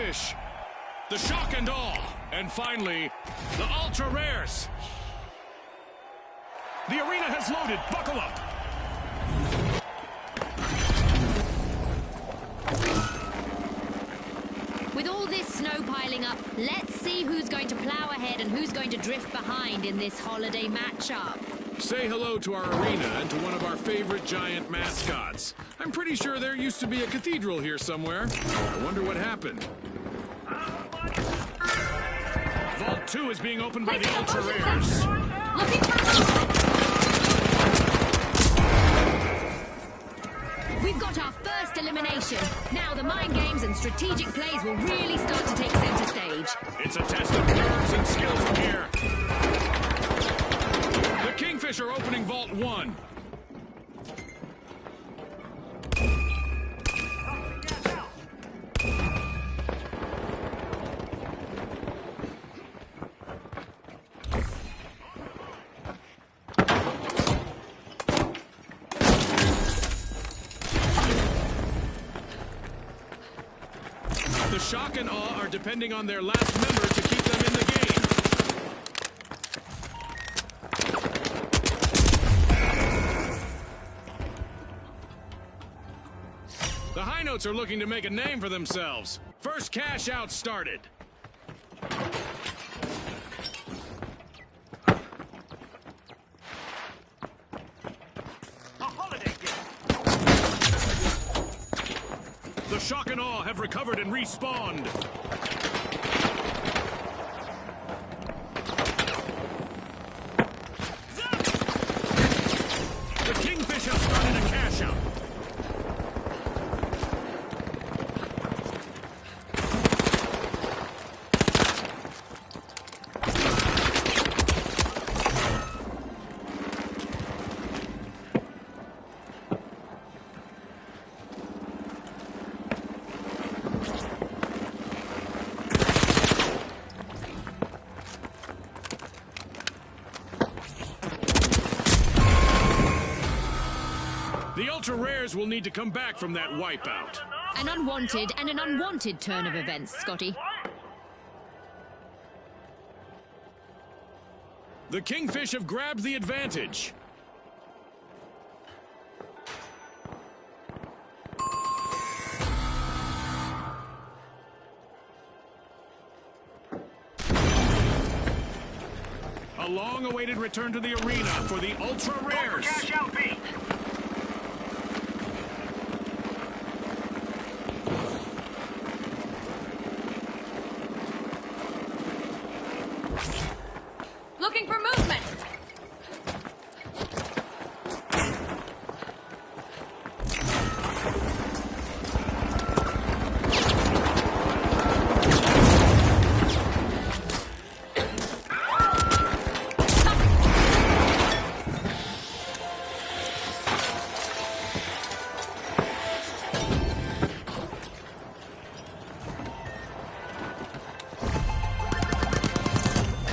Kingfish, the Shock and Awe, and finally, the Ultra Rares. The arena has loaded. Buckle up. With all this snow piling up, let's see who's going to plow ahead and who's going to drift behind in this holiday matchup. Say hello to our arena and to one of our favorite giant mascots. I'm pretty sure there used to be a cathedral here somewhere. I wonder what happened. Vault 2 is being opened by the Ultra Rares. Looking for... We've got our first elimination. Now the mind games and strategic plays will really start to take center stage. It's a test of nerves and skill from here. The Kingfish are opening Vault 1. The Shock and Awe are depending on their last member to keep them in the game. The High Notes are looking to make a name for themselves. First cash out started. The Shock and Awe have recovered and respawned. The Kingfish have started a cash out. The Ultra Rares will need to come back from that wipeout. An unwanted and an unwanted turn of events, Scotty. The Kingfish have grabbed the advantage. A long-awaited return to the arena for the Ultra Rares. Cash out B. Looking for movement.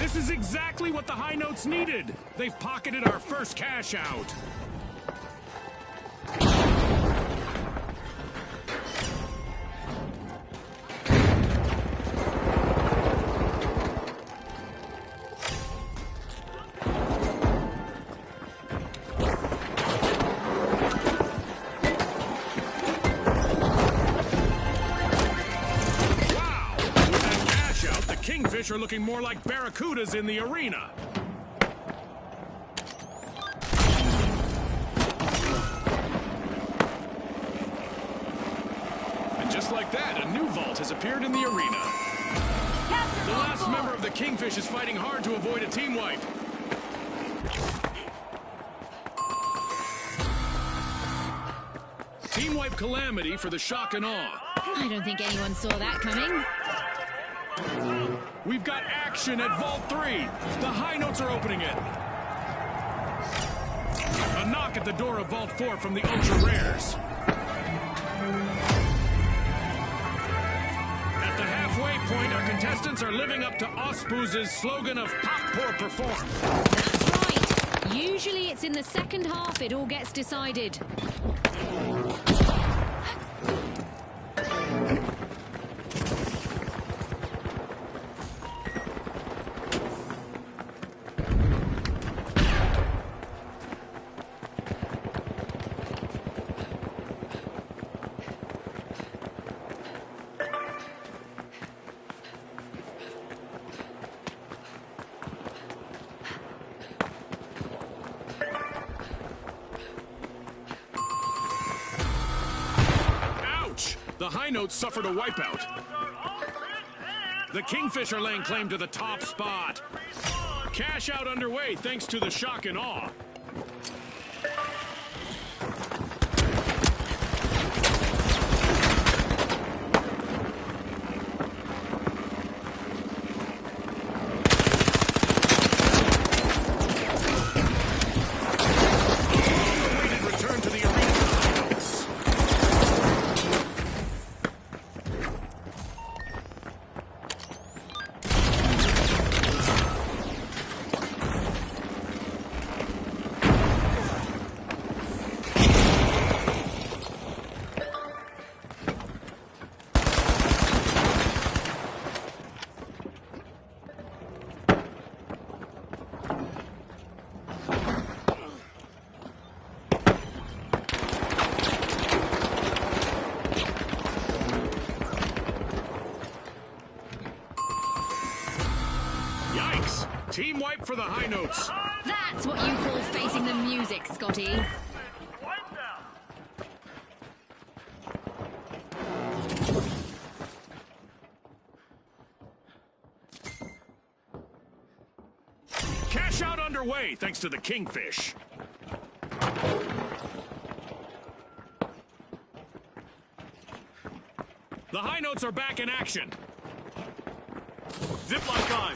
This is exactly what the High Notes needed. They've pocketed our first cash out. Kingfish are looking more like barracudas in the arena. And just like that, a new vault has appeared in the arena. The last member of the Kingfish is fighting hard to avoid a team wipe. Team wipe calamity for the Shock and Awe. I don't think anyone saw that coming. We've got action at Vault 3. The High Notes are opening it. A knock at the door of Vault 4 from the Ultra Rares. At the halfway point, our contestants are living up to Ospuz's slogan of Pop, Pour, Perform. That's right. Usually it's in the second half it all gets decided. High Notes suffered a wipeout. The Kingfisher laying claim to the top spot. Cash out underway thanks to the Shock and Awe. Team wipe for the High Notes. That's what you call facing the music, Scotty. Cash out underway thanks to the Kingfish. The High Notes are back in action. Zipline on.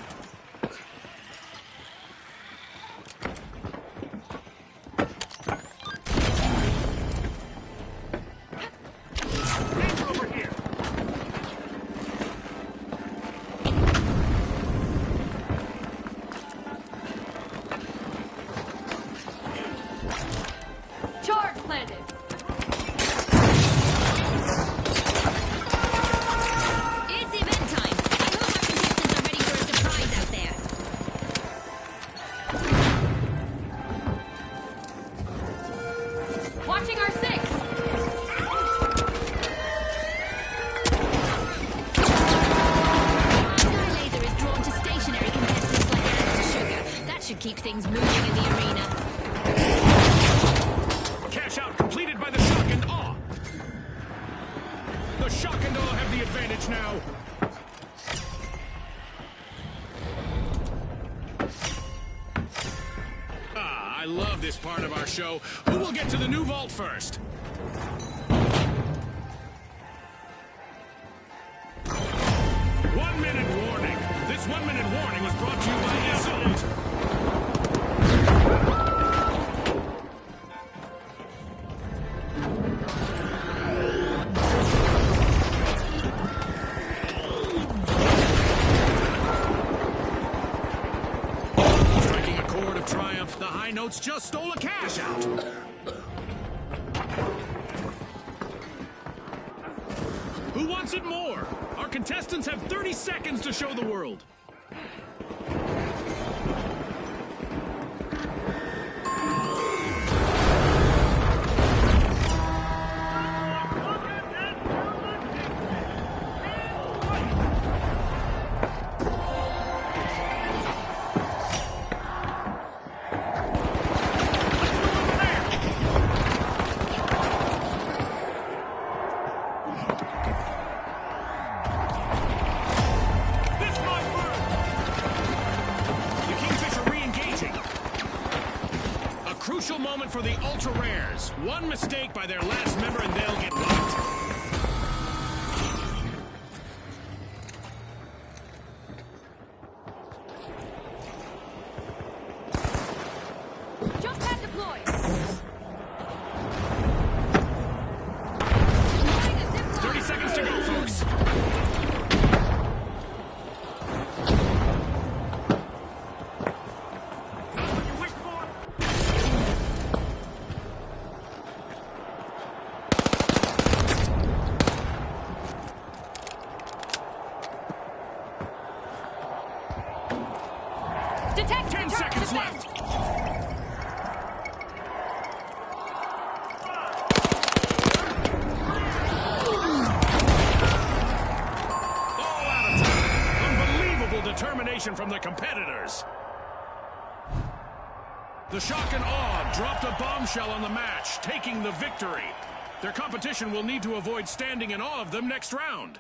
Keep things moving in the arena. Cash out completed by the Shock and Awe. The Shock and Awe have the advantage now. I love this part of our show. Who will get to the new vault first? 1 minute warning. This 1 minute warning was brought to you by Isolate. The High Notes just stole a cash out. Who wants it more? Our contestants have 30 seconds to show the world. Crucial moment for the Ultra Rares. One mistake by their last member and they'll get locked. Jump pad deployed. 30 seconds to go, folks. Detect 10 seconds left. All out of time. Unbelievable determination from the competitors. The Shock and Awe dropped a bombshell on the match, taking the victory. Their competition will need to avoid standing in awe of them next round.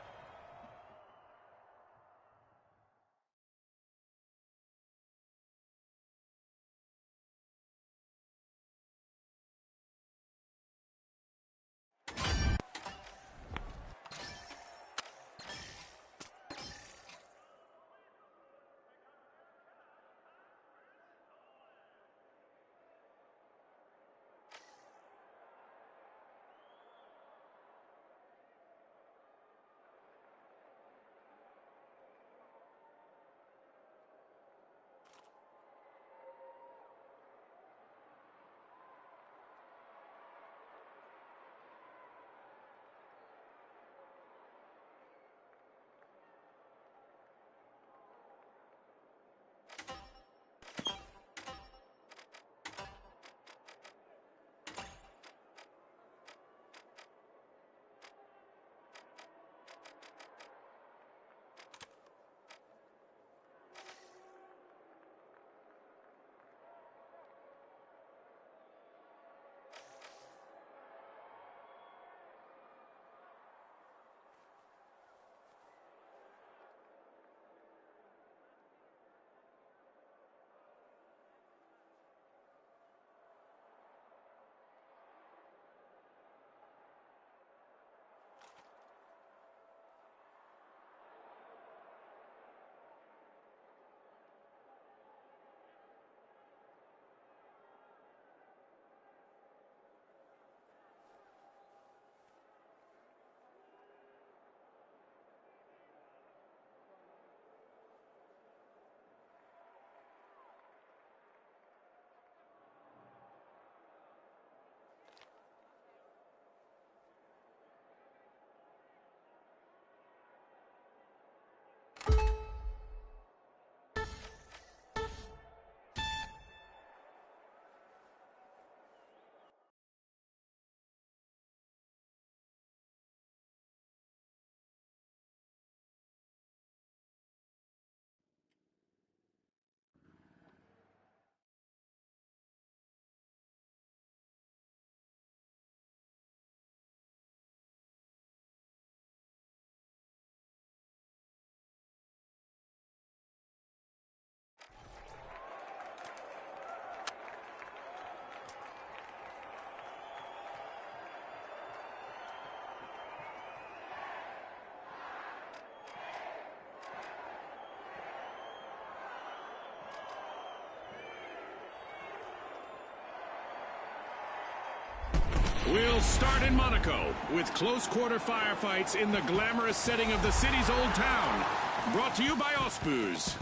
We'll start in Monaco with close quarter firefights in the glamorous setting of the city's old town. Brought to you by Ospuz.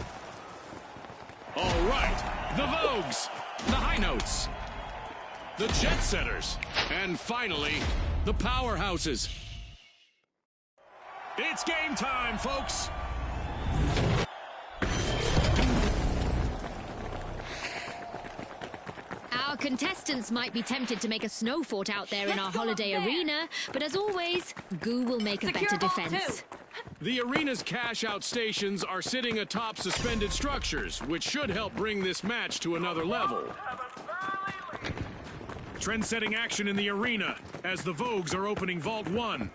All right, the Vogues, the High Notes, the Jet Setters, and finally, the Powerhouses. It's game time, folks. Our contestants might be tempted to make a snow fort out there in our holiday arena, but as always, Goo will make a better defense. The arena's cash-out stations are sitting atop suspended structures, which should help bring this match to another level. Trend-setting action in the arena as the Vogues are opening Vault 1.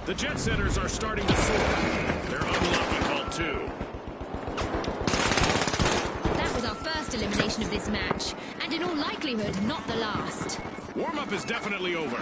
The Jet Setters are starting to soar. They're unlocking Vault 2. That was our first elimination of this match, and in all likelihood, not the last. Warm-up is definitely over.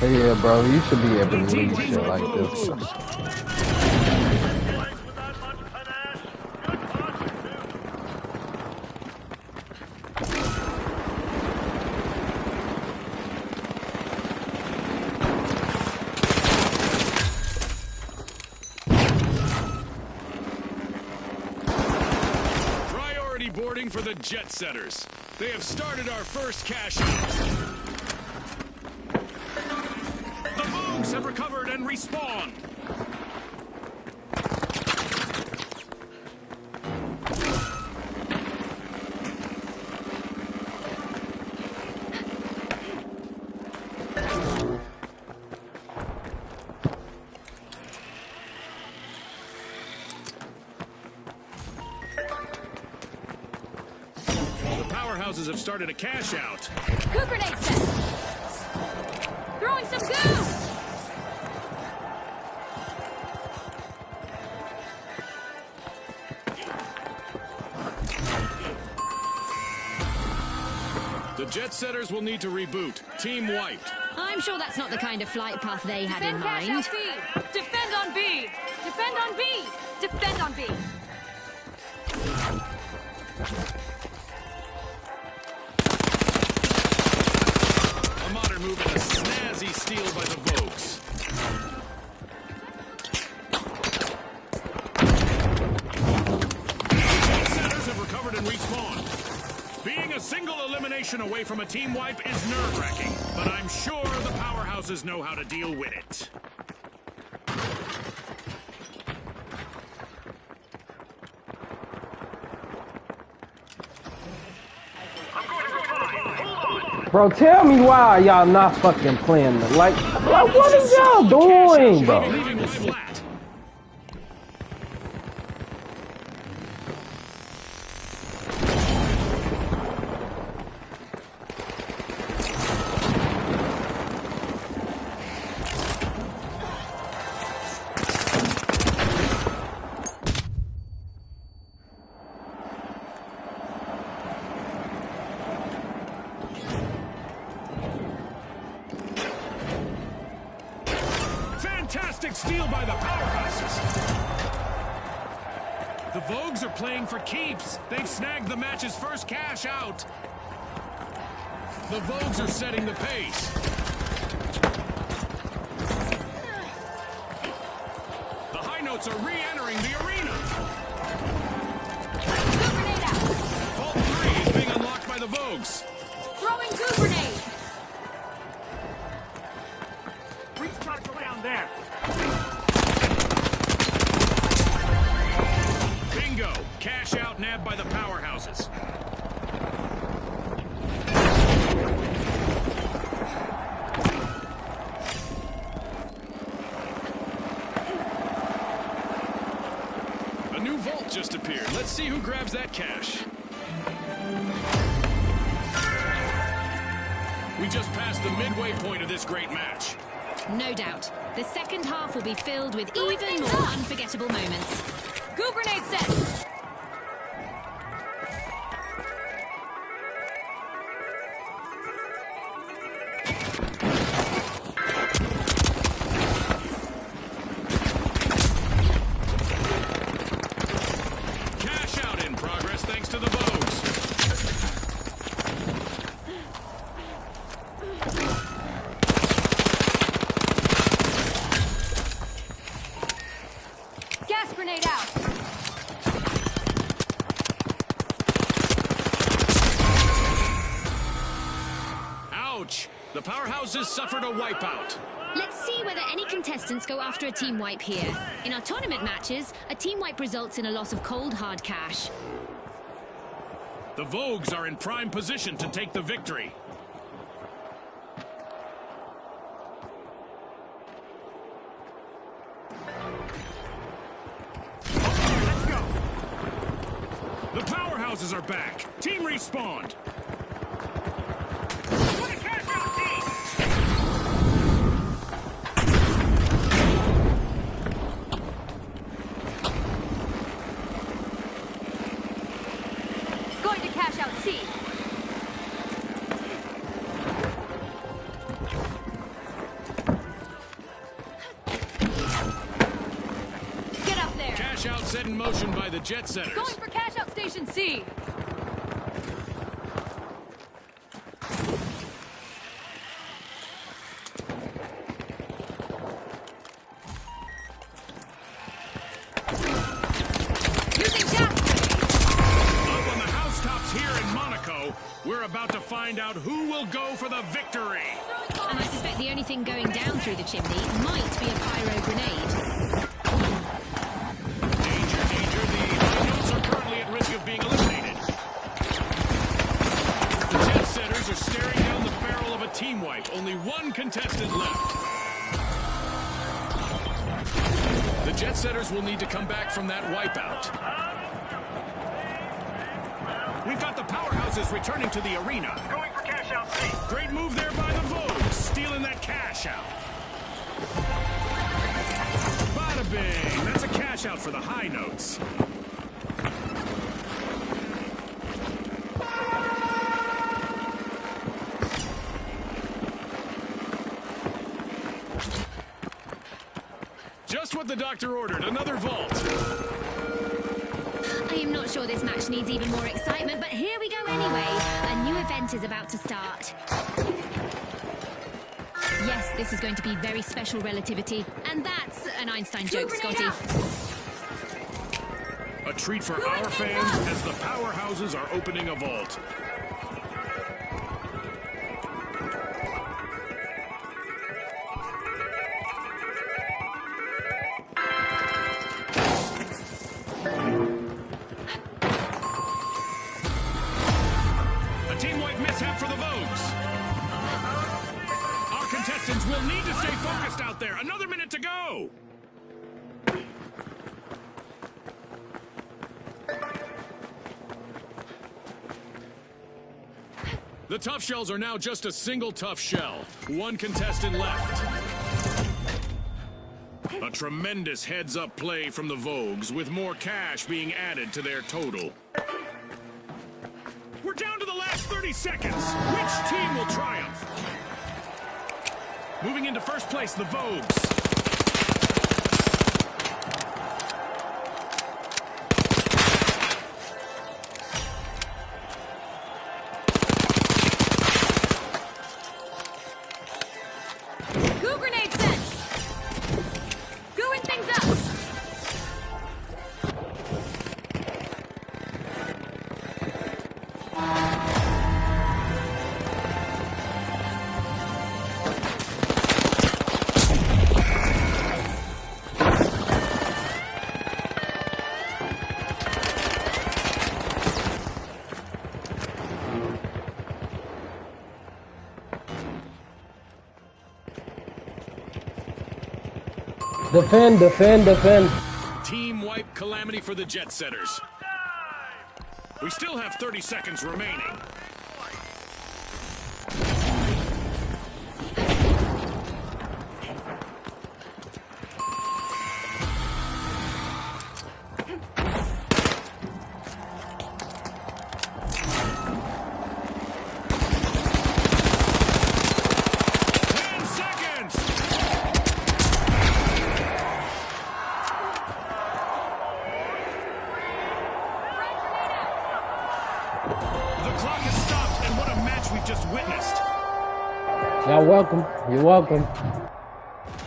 Yeah, bro, you should be able to leave shit like this. Priority boarding for the Jet Setters. They have started our first cash out. Vogues have recovered and respawned. Powerhouses have started a cash out. Goo grenade set! Throwing some goo! The jet setters will need to reboot. Team wiped. I'm sure that's not the kind of flight path they had in Defend cash mind. out B! Defend on B! Defend on B! Defend on B! A modern move and a snazzy steal by the Vogues. Jet setters have recovered and respawned. Being a single elimination away from a team wipe is nerve-wracking, but I'm sure the Powerhouses know how to deal with it. Bro, tell me why y'all not fucking playing the, like what is y'all doing, bro? Leaving the flat. Fantastic steal by the Powerhouses. The Vogues are playing for keeps. They've snagged the match's first cash out. The Vogues are setting the pace. The High Notes are re-entering the arena. Goo grenade out! Vault 3 is being unlocked by the Vogues. Throwing goo grenade! Recharge around there. Bingo! Cash out nabbed by the Powerhouses. A new vault just appeared. Let's see who grabs that cash. We just passed the midway point of this great match. No doubt. The second half will be filled with even more unforgettable moments. Goo grenade set! Cash out in progress thanks to the Vogues. Gas grenade out! Ouch! The Powerhouses suffered a wipeout. Let's see whether any contestants go after a team wipe here. In our tournament matches, a team wipe results in a loss of cold hard cash. The Vogues are in prime position to take the victory. Let's go. The Powerhouses are back. Team respawned. Going to cash out C! Get up there! Cash out set in motion by the jet setters. Going for cash out station C! Using gas! Up on the housetops here in Monaco, we're about to find out who will go for the victory. Throwing And I suspect the only thing going down through the chimney might be a pyro grenade. Danger, danger. The high notes are currently at risk of being eliminated. The jet setters are staring down the barrel of a team wipe. Only one contestant left. The jet setters will need to come back from that wipeout. We've got the powerhouses returning to the arena. Going for cash out C. Great move there by the Vogues, stealing that cash out. Bada bing, that's a cash out for the high notes. Just what the doctor ordered, another vault. I am not sure this match needs even more excitement, but here we go anyway. A new event is about to start. Yes, this is going to be very special relativity. And that's an Einstein joke, Scotty. A treat for our fans as the powerhouses are opening a vault. A team-wide mishap for the Vogues. Our contestants will need to stay focused out there. Another minute to go. The tough shells are now just a single tough shell. One contestant left. A tremendous heads-up play from the Vogues, with more cash being added to their total. We're down to the last 30 seconds. Which team will triumph? Moving into first place, the Vogues. Goo grenade set! Gooing things up! Defend, defend, defend. Team wipe calamity for the jet setters. We still have 30 seconds remaining. Y'all welcome. You're welcome.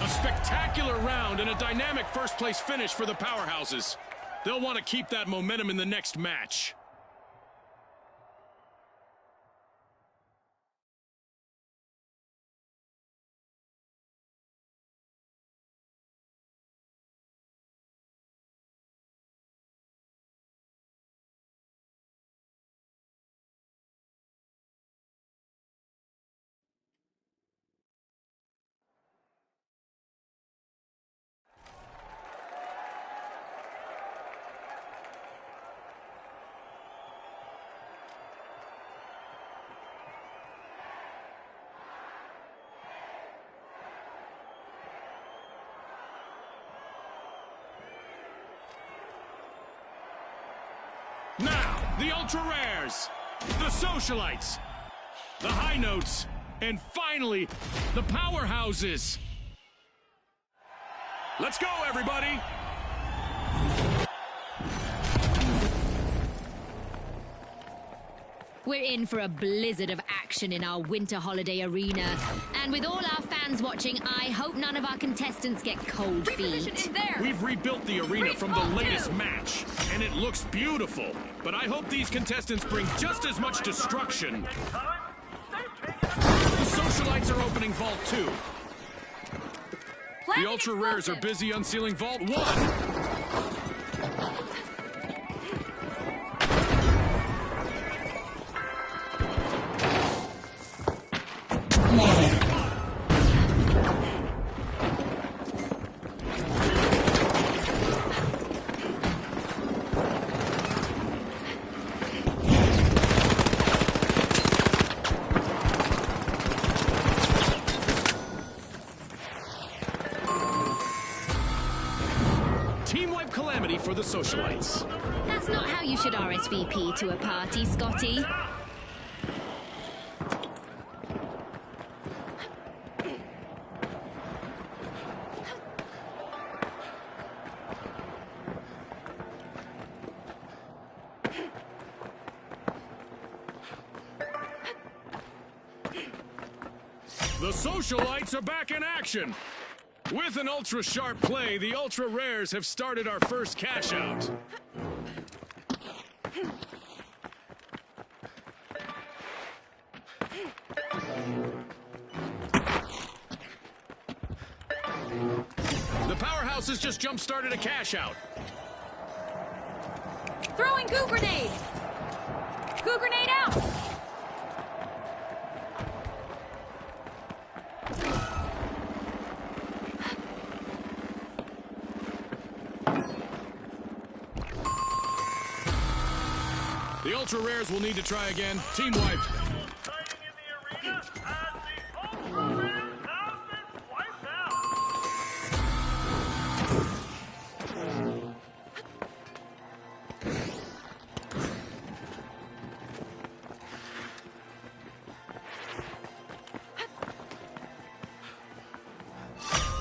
A spectacular round and a dynamic first-place finish for the powerhouses. They'll want to keep that momentum in the next match. Now, the ultra rares, the socialites, the high notes, and finally, the powerhouses. Let's go, everybody! We're in for a blizzard of action in our winter holiday arena. And with all our fans watching, I hope none of our contestants get cold Reposition feet. in there! We've rebuilt the arena from the latest match, and it looks beautiful. But I hope these contestants bring just as much destruction. The social Socialites are opening Vault 2. The Planting Ultra Rares are explosive. busy unsealing Vault 1. Team wipe calamity for the Socialites. That's not how you should RSVP to a party, Scotty. The Socialites are back in action. With an ultra-sharp play, the Ultra Rares have started our first cash-out. The Powerhouses just jump-started a cash-out. Throwing goo grenade. Goo grenade out. The Ultra Rares will need to try again. Team wiped. Fighting in the arena as the Ultra Rares have been wiped out.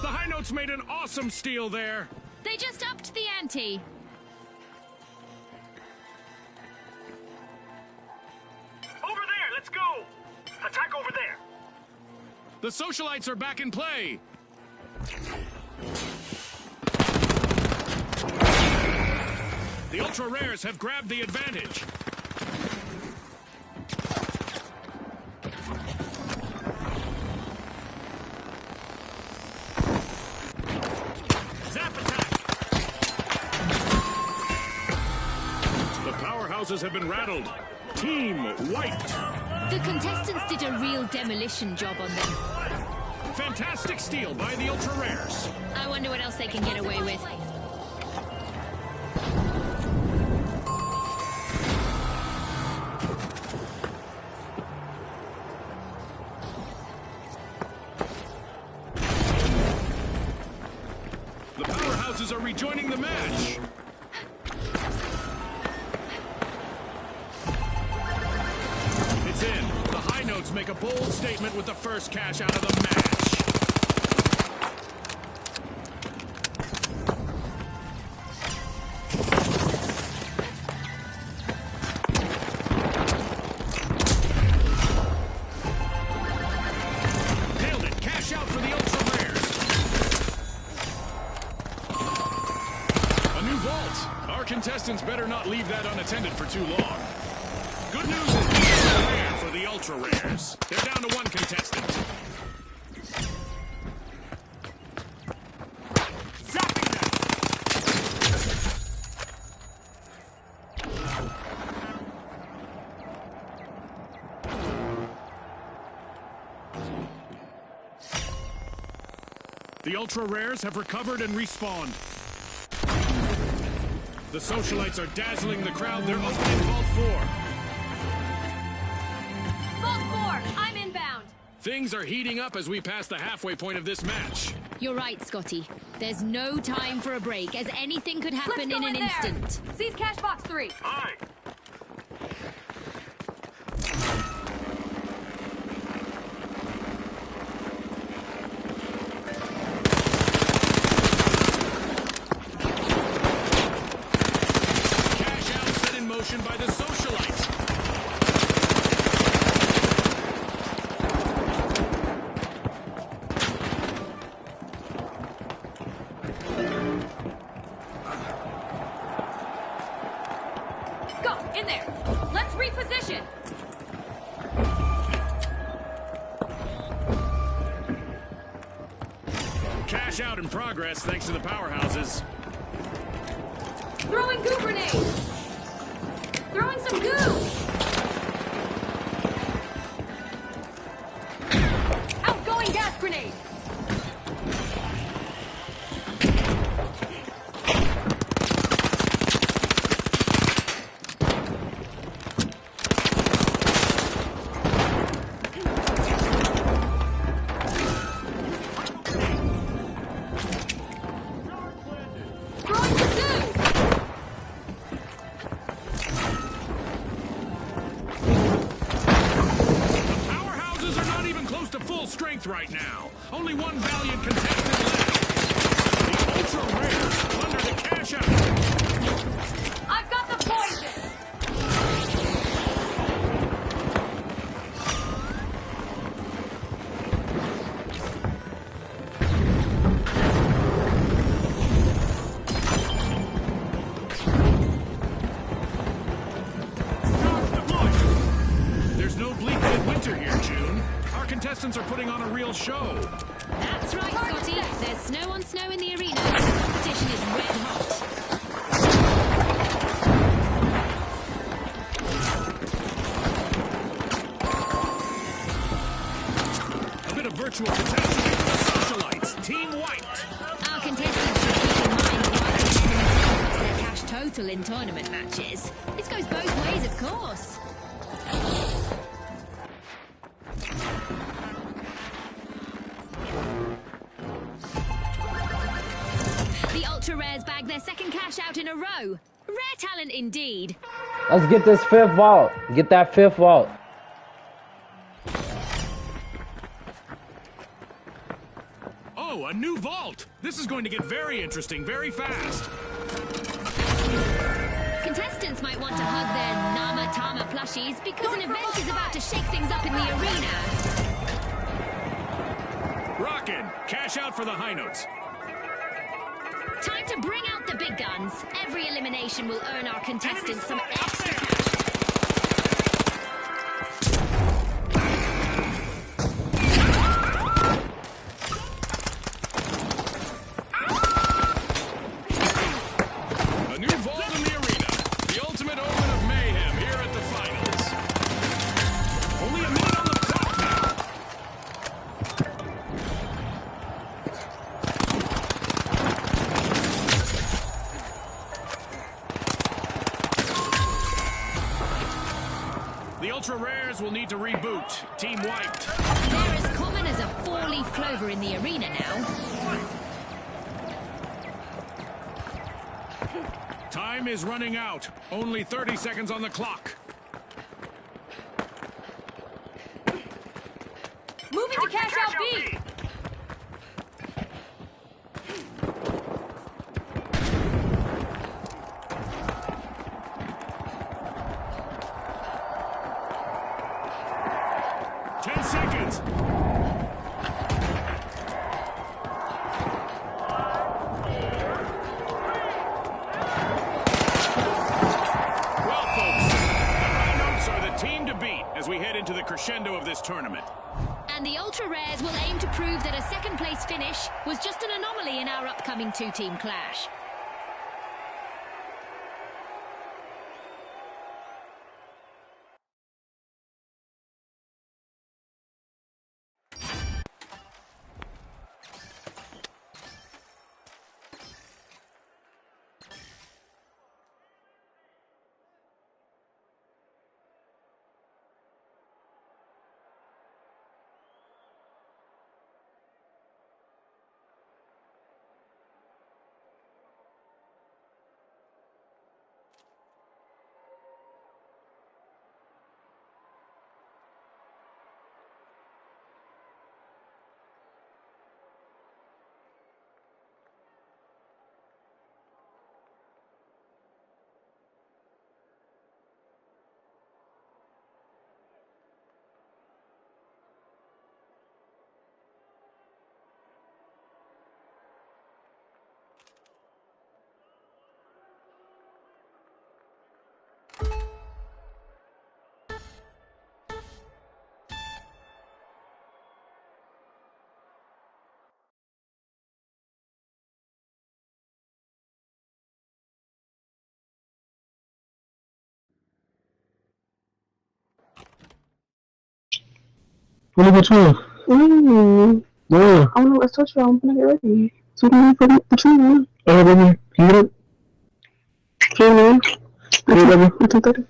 The High Notes made an awesome steal there. They just upped the ante. Over there, let's go. Attack over there. The Socialites are back in play. The Ultra Rares have grabbed the advantage. Zap attack. The Powerhouses have been rattled. Team wiped. The contestants did a real demolition job on them. Fantastic steal by the Ultra Rares. I wonder what else they can get away with. The Powerhouses are rejoining the match. It's in. The High Notes make a bold statement with the first cash out of the match. Nailed it. Cash out for the Ultra Rares. A new vault. Our contestants better not leave that unattended for too long. Good news is it's rare for the Ultra Rares. They're down to one contestant. Zapping them. The Ultra Rares have recovered and respawned. The Socialites are dazzling the crowd. They're opening Vault 4. Vault 4, I'm inbound. Things are heating up as we pass the halfway point of this match. You're right, Scotty. There's no time for a break, as anything could Let's happen go in an there. instant. Seize cash box 3. Aye. Cash out set in motion by the Socialites. Go, in there. Let's reposition. cash out in progress thanks to the powerhouses. Throwing goo grenade! Throwing some goo! Outgoing gas grenade! Throwing some goo! Powerhouses are not even close to full strength right now. Only one valiant contestant left. The Ultra Rares plunder the cash out. I've got the poison! There's no bleak midwinter here, June. Our contestants are putting on a real show. That's right, Scotty. There's snow on snow in the arena. The competition is red hot. A bit of virtual catastrophe for the socialites. Team White. Our contestants should keep in mind what costs their cash total in tournament matches. This goes both ways, of course. The Ultra Rares bag their second cash out in a row. Rare talent indeed. Let's get this fifth vault. Get that fifth vault. Oh, a new vault. This is going to get very interesting very fast. Contestants might want to hug their Nama Tama plushies because an event is about to shake things up in the arena. Rockin'. Cash out for the high notes. Time to bring out the big guns. Every elimination will earn our contestants some extra cash. A new vault in the arena. The ultimate omen of mayhem here at the finals. Only a minute on the clock now. The Ultra Rares will need to reboot. Team wiped. They're as common as a four-leaf clover in the arena now. Time is running out. Only 30 seconds on the clock. Moving to cash out B! Seconds. Well, folks, the high notes are the team to beat as we head into the crescendo of this tournament. And the Ultra Rares will aim to prove that a second-place finish was just an anomaly in our upcoming two-team clash. What about you? Where? I don't know. I told you I'm gonna get ready. So what you want? Hey, baby. Can you get up? Can you? Hey, baby. At 2:30.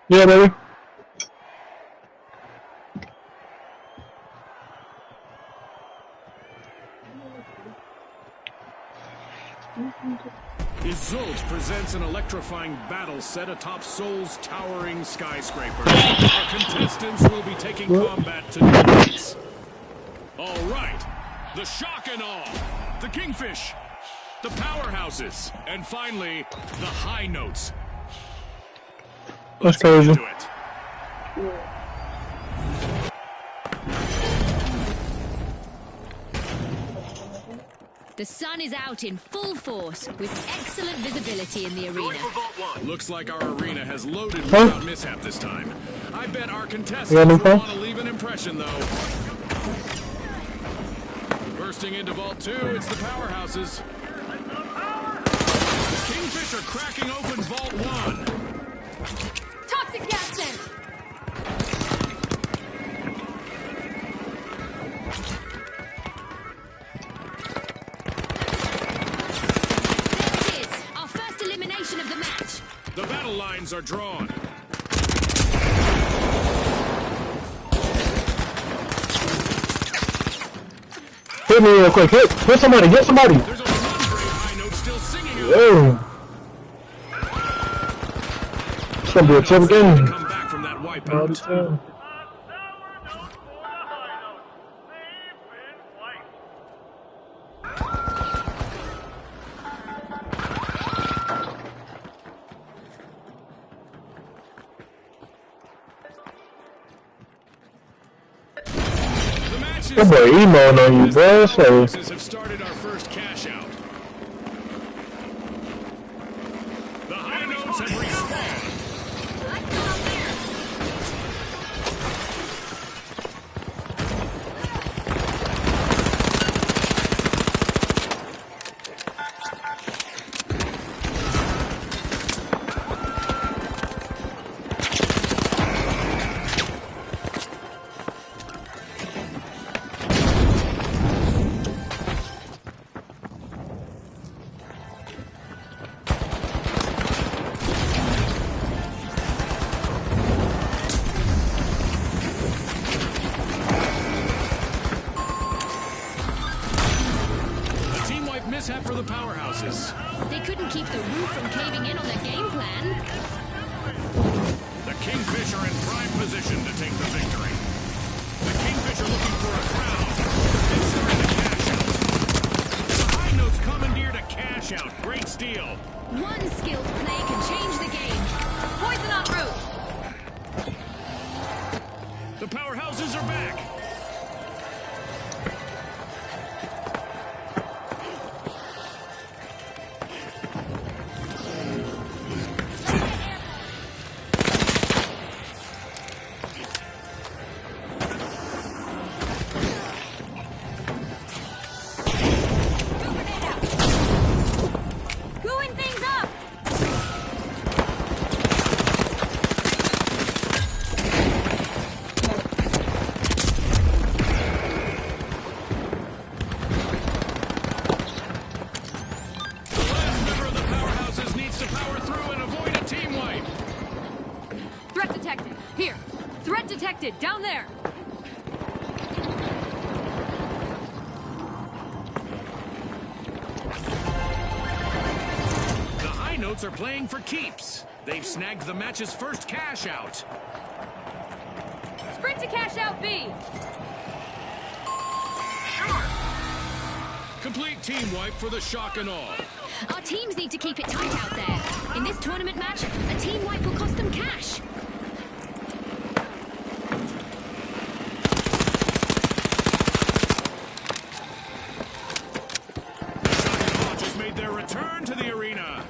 Yeah, baby. Isolde presents an electrifying battle set atop Seoul's towering skyscraper. Our contestants will be taking combat to new heights. All right, the shock and awe, the kingfish, the powerhouses, and finally, the high notes. That's crazy. Do it. The sun is out in full force with excellent visibility in the arena. Looks like our arena has loaded without mishap this time. I bet our contestants Yeah, no will problem. want to leave an impression, though. Bursting into Vault 2, it's the powerhouses. The Kingfish are cracking open Vault 1. Toxic gas sent. There it is, our first elimination of the match. The battle lines are drawn. Hit me real quick. Hit somebody. Hit somebody. There's only one great high note still singing out. Whoa. It's gonna be a tough game. Come back from that All the wipeout. time. Sour notes for the high notes. They've been wiped. The match That boy emoing on you, bro. So, Powerhouses have started our first cash out. The high notes have respawned. A team wipe mishap for the powerhouses. They couldn't keep the roof from caving in on their game plan. The Kingfish are in prime position to take the victory. The Kingfish are looking for a crown. It's starting to cash out. The high notes commandeered a cash out. Great steal. One skilled play can change the game. Poison en route. The powerhouses are back. Gooing things up. The last member of the powerhouses needs to power through and avoid a team wipe. Threat detected. Here. Threat detected. Down there. The high notes are playing for keeps. They've snagged the match's first cash out. Sprint to cash out B. Complete team wipe for the shock and awe. Our teams need to keep it tight out there. In this tournament match, a team wipe will cost them cash. Shock and awe just made their return to the arena.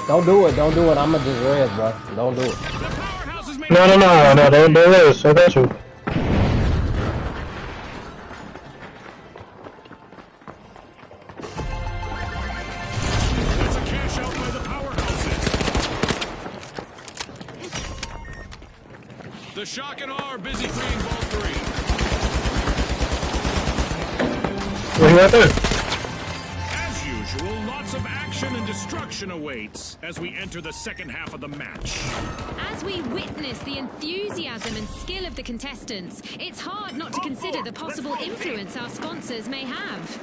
Don't do it. Don't do it. I'ma just res, bro. Don't do it. The powerhouse has made No, there is. I got you. That's a cash out by the powerhouses. The Shock and Awe are busy freeing Vault 3. Where you at there? As usual, lots of action and destruction awaits as we enter the second half of the match. As we witness the enthusiasm and skill of the contestants, it's hard not to consider the possible influence our sponsors may have.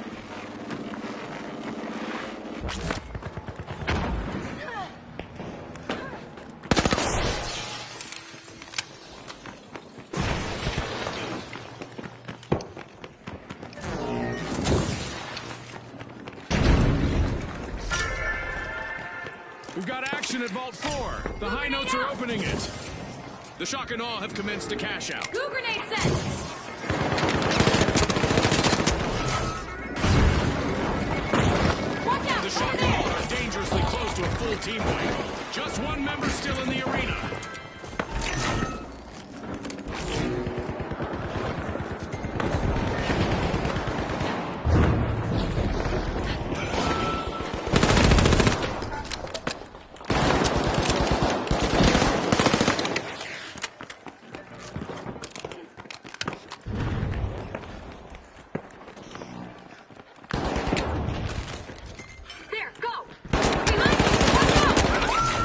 We've got action at Vault 4. The High Notes are opening it. The Shock and Awe have commenced a cash out. Goo grenade set. Watch out. The Shock and Awe are dangerously close to a full team wipe. Just one member still in the arena. There, go. Behind you. Watch out.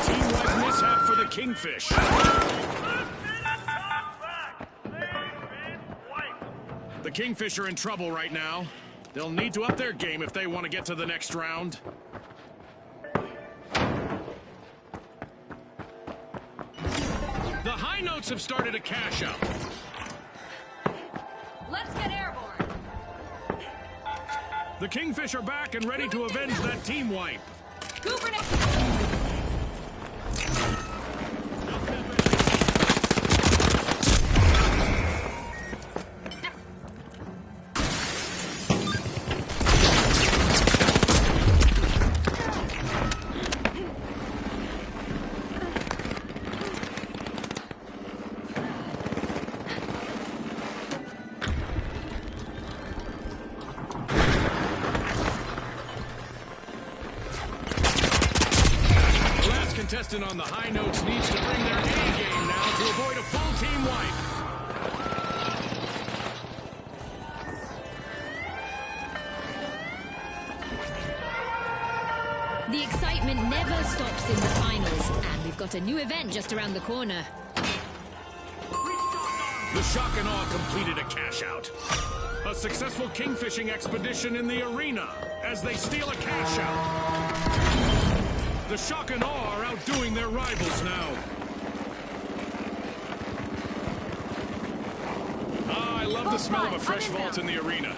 Team wipe mishap for the Kingfish. The Kingfish are in trouble right now. They'll need to up their game if they want to get to the next round. The High Notes have started a cash out. Let's get airborne. The Kingfish are back and ready to avenge that team wipe. Goo grenade. The last contestant on the High Notes needs to bring their A game now to avoid a full team wipe. The excitement never stops in the finals, and we've got a new event just around the corner. The Shock and Awe completed a cash out. A successful kingfishing expedition in the arena as they steal a cash out. The Shock and Awe are outdoing their rivals now. Ah, I love the smell of a fresh vault in the arena.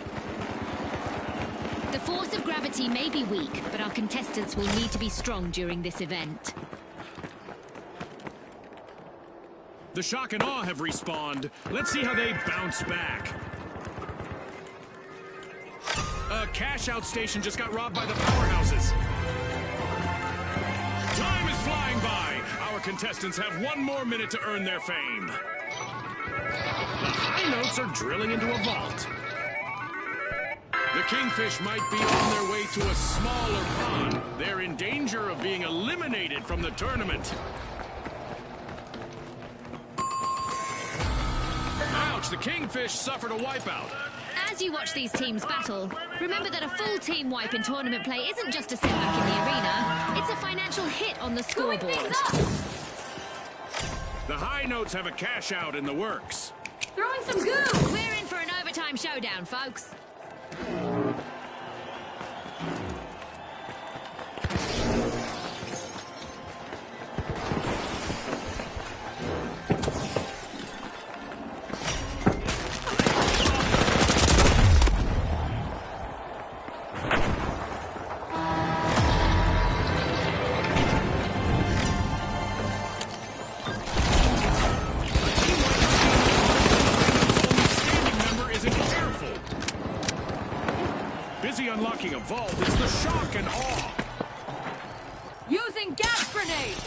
The force of gravity may be weak, but our contestants will need to be strong during this event. The Shock and Awe have respawned. Let's see how they bounce back. A cash-out station just got robbed by the powerhouses. Time is flying by. Our contestants have one more minute to earn their fame. The High Notes are drilling into a vault. The Kingfish might be on their way to a smaller pond. They're in danger of being eliminated from the tournament. Ouch, the Kingfish suffered a wipeout. As you watch these teams battle, remember that a full team wipe in tournament play isn't just a setback in the arena, it's a financial hit on the Screwing scoreboard. things up. The High Notes have a cash out in the works. Throwing some goo. We're in for an overtime showdown, folks. unlocking a vault is the shock and awe. Using gas grenade!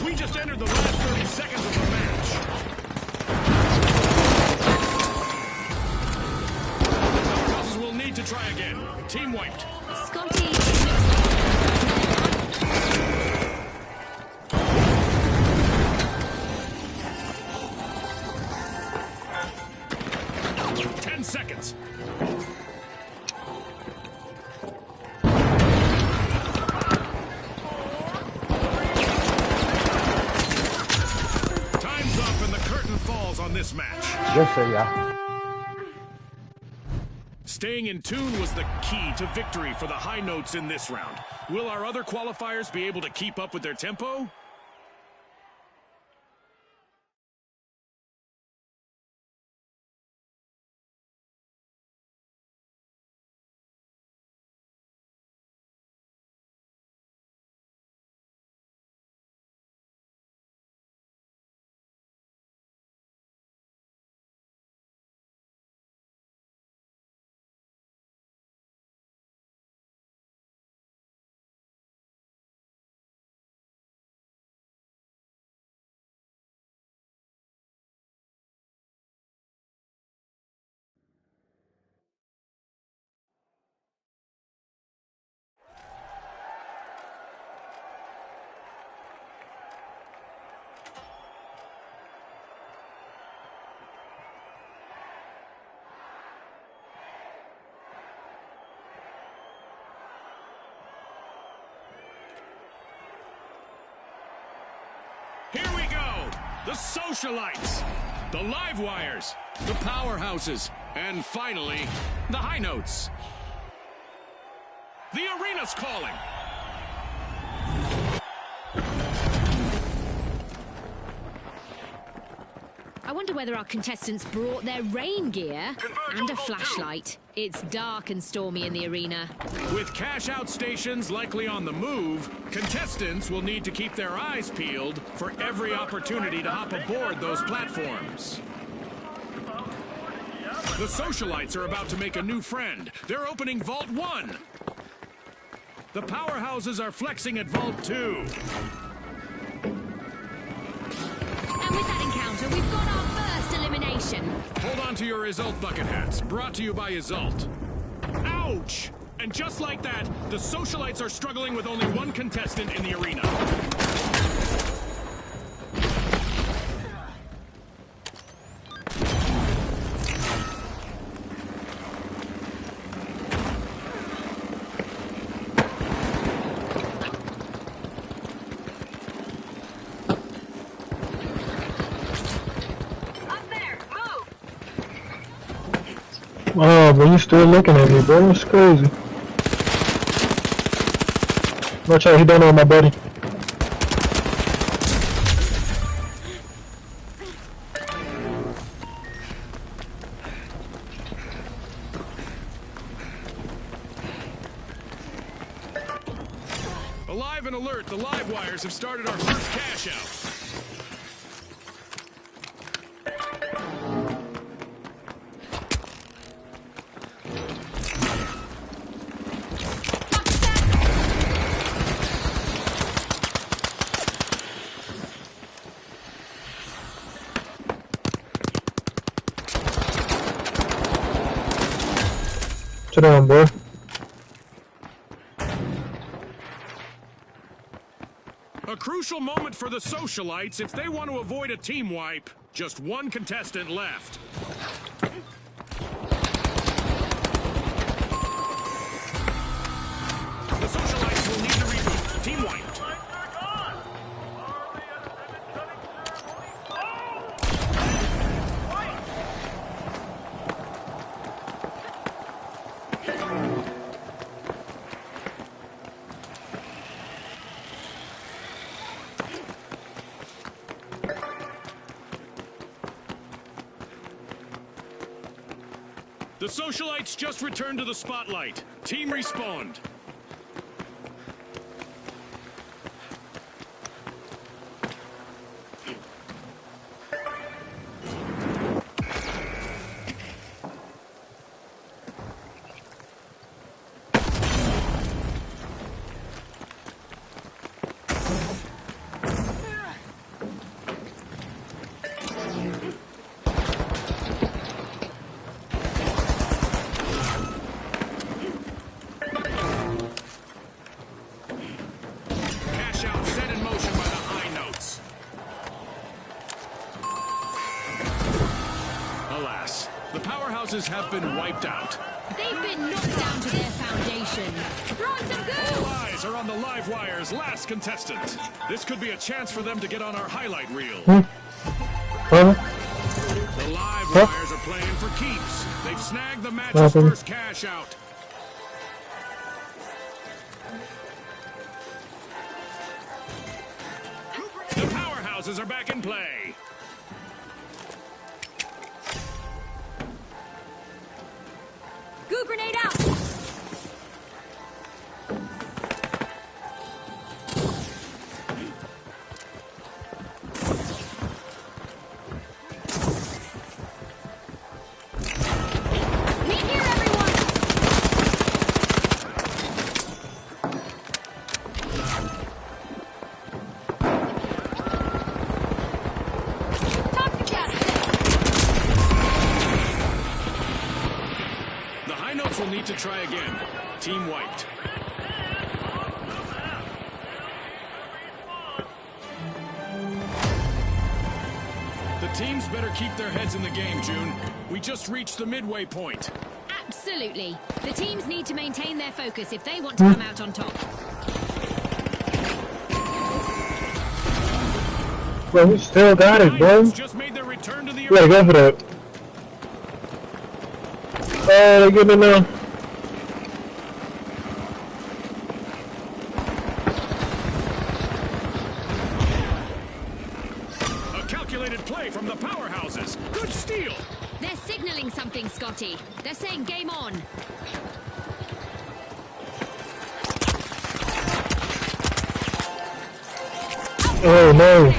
We just entered the last 30 seconds of the match. Powerhouses will need to try again. Team wiped. Scotty. 10 seconds. Time's up and the curtain falls on this match. Yes, sir, yeah. Staying in tune was the key to victory for the high notes in this round. Will our other qualifiers be able to keep up with their tempo? Here we go! The Socialites, the Live Wires, the Powerhouses, and finally, the High Notes. The arena's calling! I wonder whether our contestants brought their rain gear and a flashlight. It's dark and stormy in the arena. With cash-out stations likely on the move, contestants will need to keep their eyes peeled for every opportunity to hop aboard those platforms. The Socialites are about to make a new friend. They're opening Vault 1. The Powerhouses are flexing at Vault 2. And with that encounter, we've got our first elimination. Hold on to your Isolt bucket hats. Brought to you by Isolt. Ouch! And just like that, the Socialites are struggling with only one contestant in the arena. Oh, but you still looking at me, bro. It's crazy. Watch out, he done on my buddy. Alive and alert, the Live Wires have started our first cash out. Sit down, boy. A crucial moment for the Socialites if they want to avoid a team wipe. Just one contestant left. The Socialites will need to reboot. Team wiped. The Socialites just returned to the spotlight. Team respawned. powerhouses have been wiped out. They've been knocked down to their foundation. Throwing some All good. eyes are on the live wire's last contestant. This could be a chance for them to get on our highlight reel. Huh? The live Huh? wires are playing for keeps. They've snagged the match's Nothing. first cash out. The powerhouses are back in play. Goo grenade out. Meet here, everyone. Toxic gas. The high notes will need to try again. Team wiped. The teams better keep their heads in the game, June. We just reached the midway point. Absolutely. The teams need to maintain their focus if they want to come out on top. Bro, we still got it, bro. Lions just made their return to the We gotta go for that. Oh, they getting it now. A calculated play from the powerhouses. Good steal. They're signaling something, Scotty. They're saying game on. Oh no.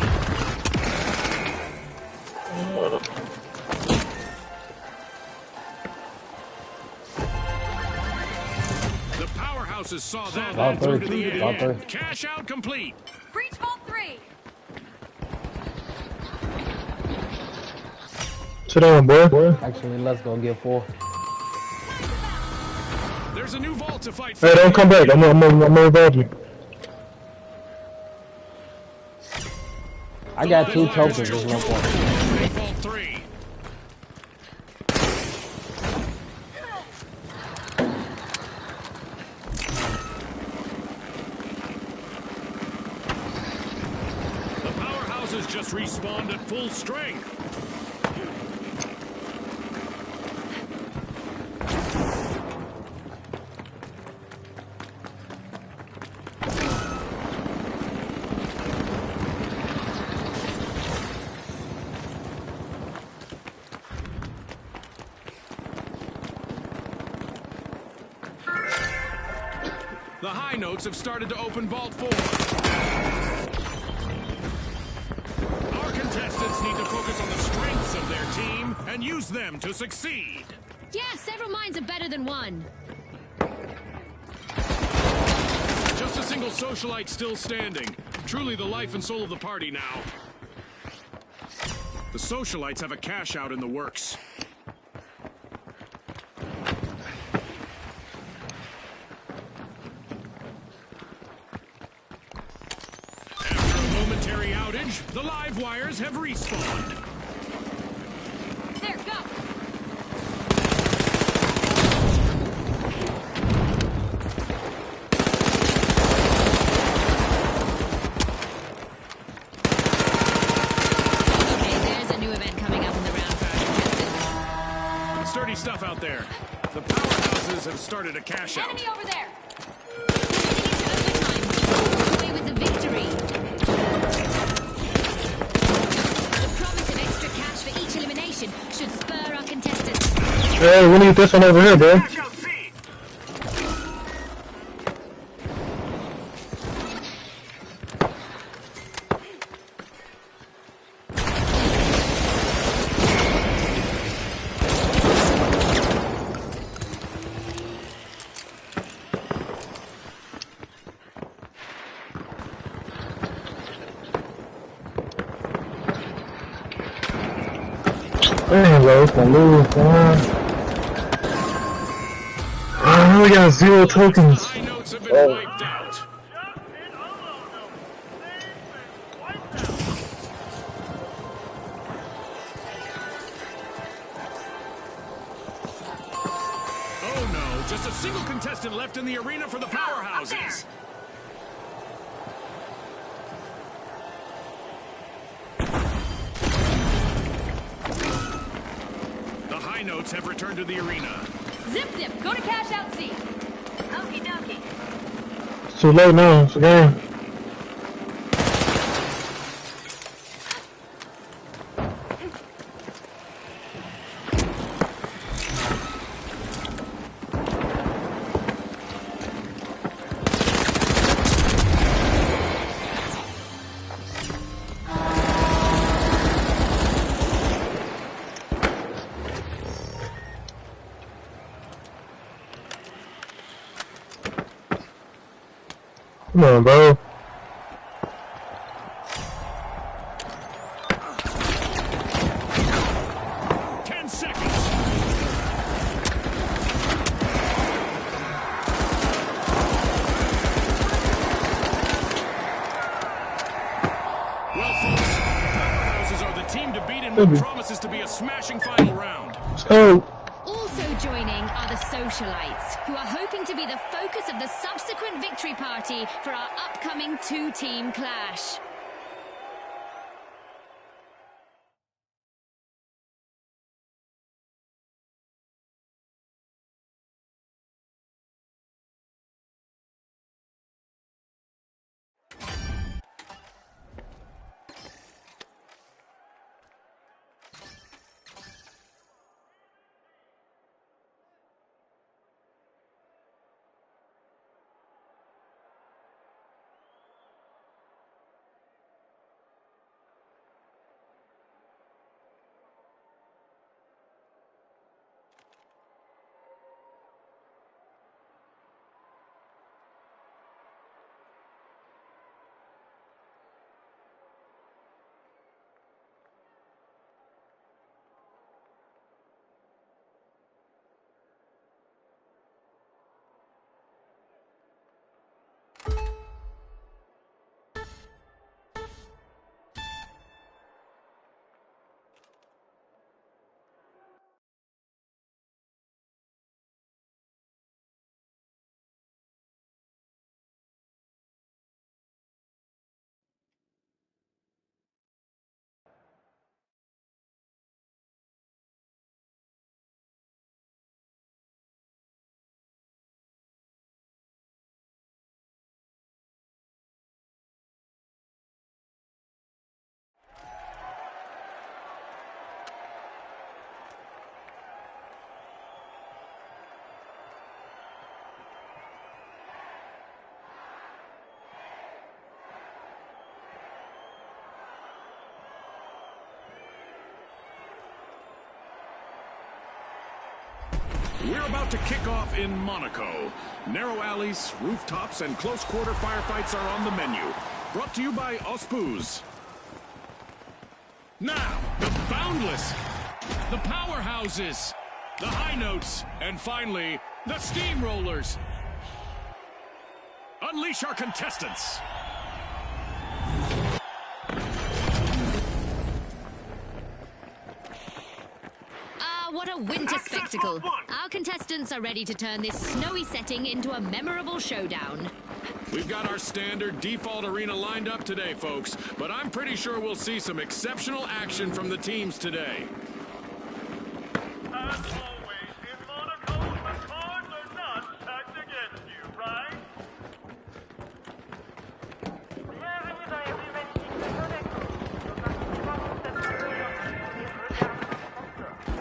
The powerhouses saw that Ball and threw to three. the Ball end. three. Cash out complete. Breach vault 3. Sit down, boy. Actually, let's go get 4. There's a new vault to fight for. Hey, don't come back. I'm gonna revive you. I got 2 The Lions tokens. just Just drew 1 point. Vault 3. The powerhouses just respawned at full strength. The high notes have started to open Vault 4. Our contestants need to focus on the strengths of their team and use them to succeed. Yeah, several minds are better than one. Just a single socialite still standing. Truly the life and soul of the party now. The socialites have a cash out in the works. After a momentary outage, the live wires have respawned. There, go. Okay, there's a new event coming up in the round for our contestants. Sturdy stuff out there. The powerhouses have started a cash out. Enemy over there. Heading into overtime. Walk away with the victory. The promise of extra cash for each elimination should spur our contestants. Hey, we need this one over here, bro. Cash out C. Dang, bro, it's gonna lose, man. Oh, we got 0 tokens. High notes have been wiped out. Just in Olo, they've been wiped out. Just a single contestant left in the arena for the powerhouses. The high notes have returned to the arena. Zip zip, go to cash out C. Okie dokie. It's too late now. It's a game. Come on, bro. What promises to be a smashing final round. Oh. Also joining are the socialites, who are hoping to be the focus of the subsequent victory party for our upcoming two-team clash. We're about to kick off in Monaco. Narrow alleys, rooftops, and close-quarter firefights are on the menu. Brought to you by Ospuz. Now, the Boundless, the Powerhouses, the High Notes, and finally, the Steamrollers. Unleash our contestants. What a winter spectacle. Our contestants are ready to turn this snowy setting into a memorable showdown. We've got our standard default arena lined up today, folks, but I'm pretty sure we'll see some exceptional action from the teams today. As always, in Monaco, the cards are not stacked against you, right?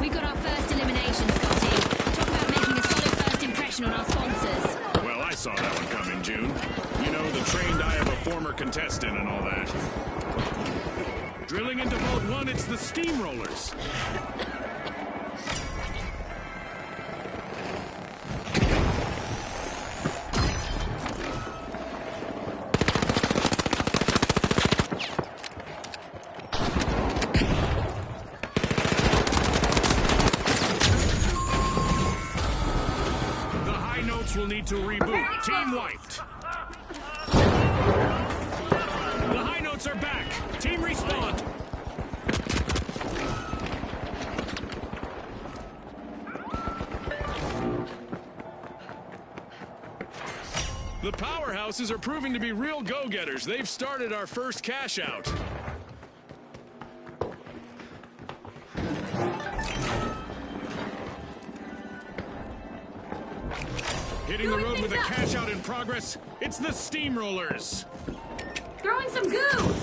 We got our first elimination, Scotty. Talk about making a solid first impression on our sponsors. Well, I saw that one coming, June. You know, the trained eye of a former contestant and all that. Drilling into Vault 1, it's the Steamrollers. Will need to reboot. Team wiped. The High Notes are back. Team respawned. The powerhouses are proving to be real go-getters. They've started our first cash out. Hitting the road with a cash out in progress, it's the Steamrollers. Throwing some goo!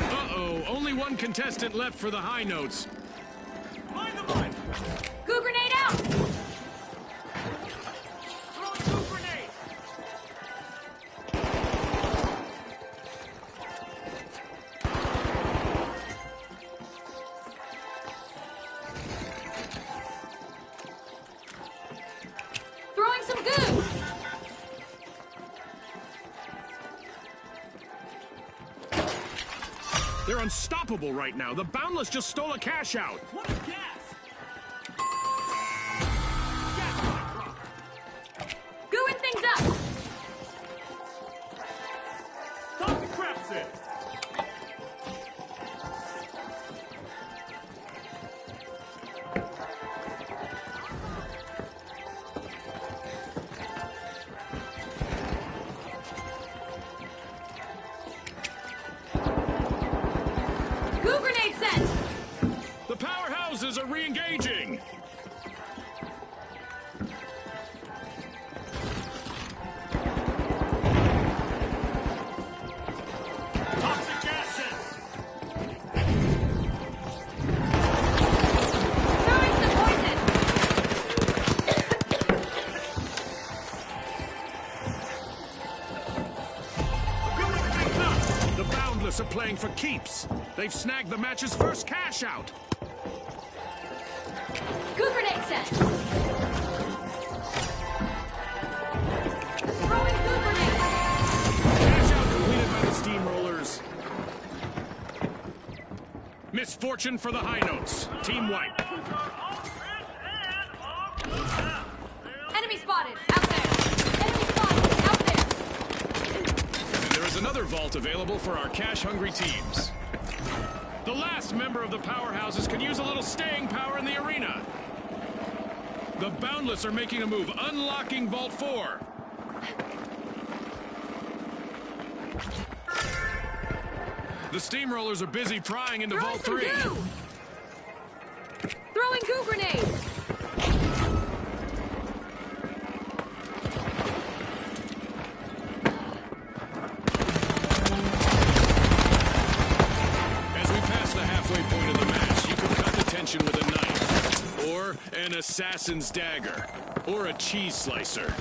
Uh-oh, only one contestant left for the high notes. Mind the line. Goo grenade out! Throw two grenades. Throwing some goo! They're unstoppable right now. The Boundless just stole a cash out. What is gas? Gas line drop. Gooing things up! Toxic crap set. Goo grenade set! The powerhouses are re-engaging. Toxic gas set. Throwing some poison! Gooing things up. The Boundless are playing for keeps. They've snagged the match's first cash out. Goo grenade set! Throwing goo grenade! Cash out completed by the Steamrollers. Misfortune for the high notes. Team wipe. Are off grid and off the map. Enemy spotted! Out there! Enemy spotted! Out there! And there is another vault available for our cash-hungry teams. The last member of the powerhouses can use a little staying power in the arena. The Boundless are making a move, unlocking Vault 4. The Steamrollers are busy prying into Throwing Vault some 3. goo! Throwing goo grenade! As we pass the halfway point of the match, you can cut the tension with a knife, or an assassin's dagger, or a cheese slicer.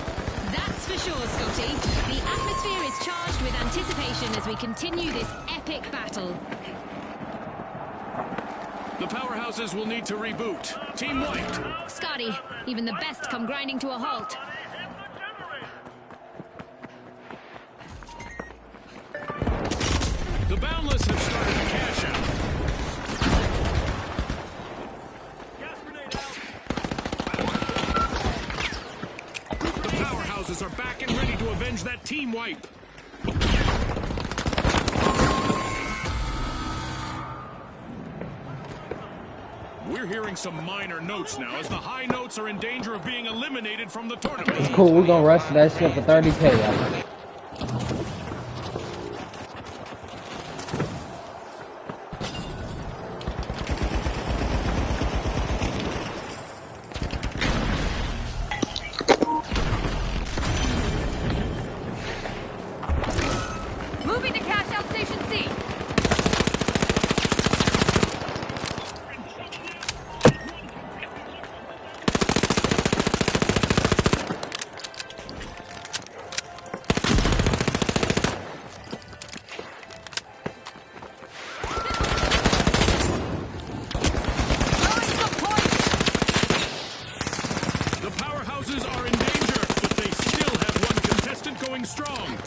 That's for sure, Scotty. The atmosphere is charged with anticipation as we continue this epic battle. The powerhouses will need to reboot. Team wiped. Scotty, even the best come grinding to a halt. Hit the generator. The Boundless have started the cash out. Gas grenade out. The powerhouses are back and ready to avenge that team wipe. We're hearing some minor notes now as the high notes are in danger of being eliminated from the tournament. Cool, we're gonna rush that shit for 30K, y'all. Moving to cash out station C! Throwing some poison! The powerhouses are in danger, but they still have one contestant going strong.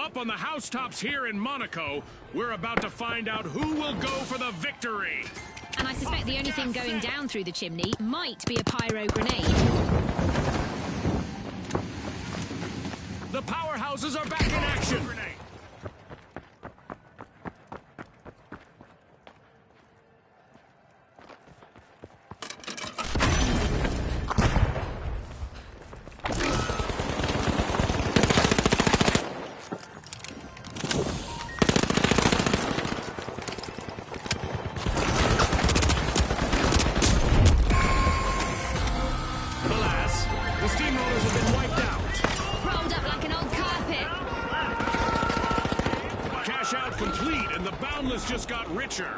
Up on the housetops here in Monaco, we're about to find out who will go for the victory. And I suspect the only thing going down through the chimney might be a pyro grenade. The powerhouses are back in action. Just got richer.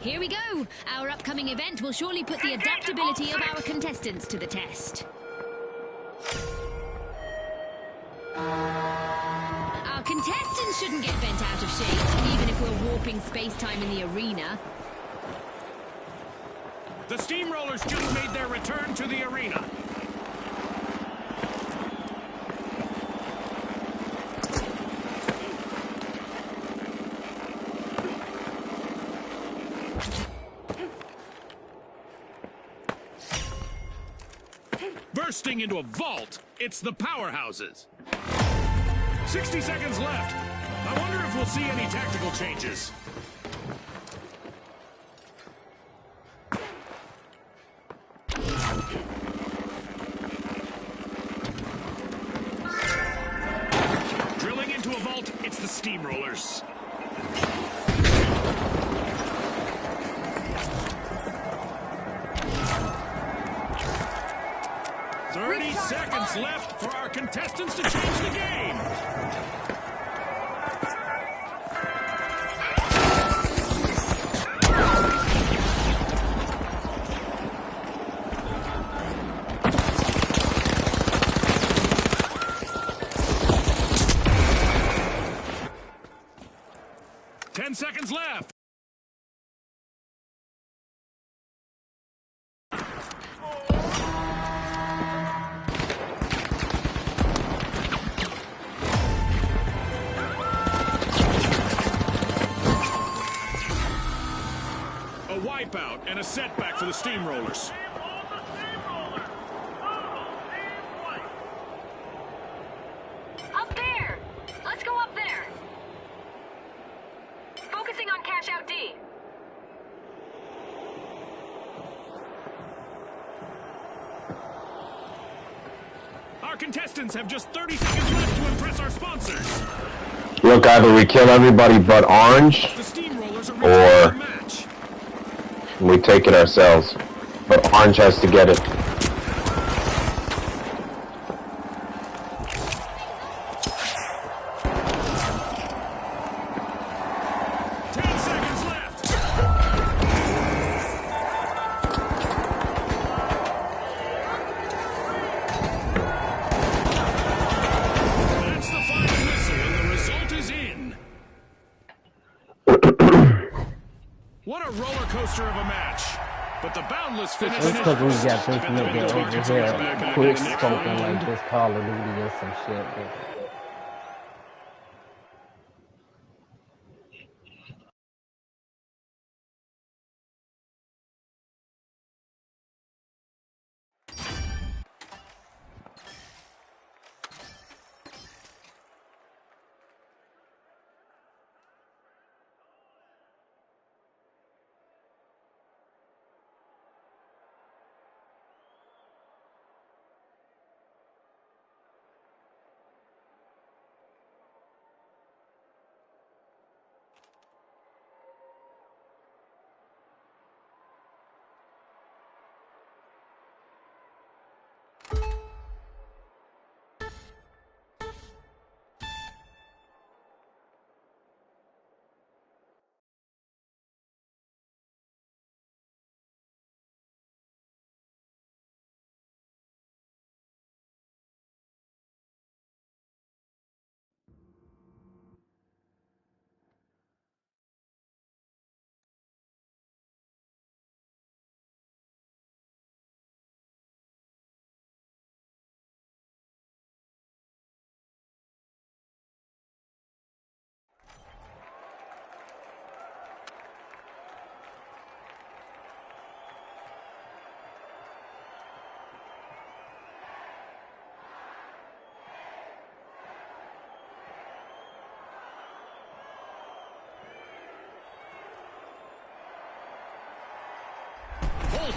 Here we go. Our upcoming event will surely put the adaptability of our contestants to the test. Our contestants shouldn't get bent out of shape, even if we're warping space-time in the arena. The Steamrollers just made their return to the arena. Bursting into a vault, it's the powerhouses. 60 seconds left. I wonder if we'll see any tactical changes. Drilling into a vault, it's the Steamrollers. 30 seconds left for our contestants to change the game. Ten seconds left. Wipeout and a setback for the Steamrollers. Up there! Let's go up there! Focusing on Cash Out D. Our contestants have just 30 seconds left to impress our sponsors. Look, either we kill everybody but Orange, The Steamrollers are or returning the match. we take it ourselves. But Orange has to get it. What a roller coaster of a match. But the boundless finish. It's because we got this nigga over here quick scoping like this Call of Duty or some shit. Bro.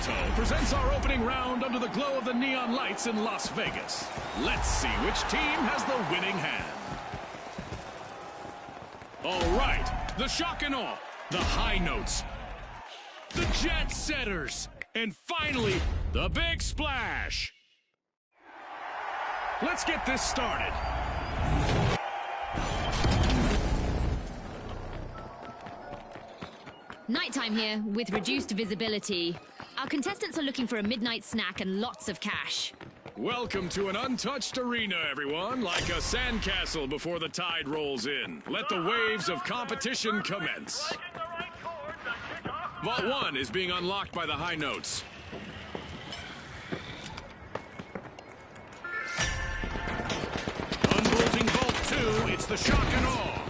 Lotto presents our opening round under the glow of the neon lights in Las Vegas. Let's see which team has the winning hand. All right, the shock and awe, the high notes, the jet setters, and finally, the big splash. Let's get this started. Nighttime here, with reduced visibility. Our contestants are looking for a midnight snack and lots of cash. Welcome to an untouched arena, everyone, like a sandcastle before the tide rolls in. Let the waves of competition commence. Striking the right chord to kick off the Vault 1 is being unlocked by the high notes. Unbolting Vault 2, it's the shock and awe.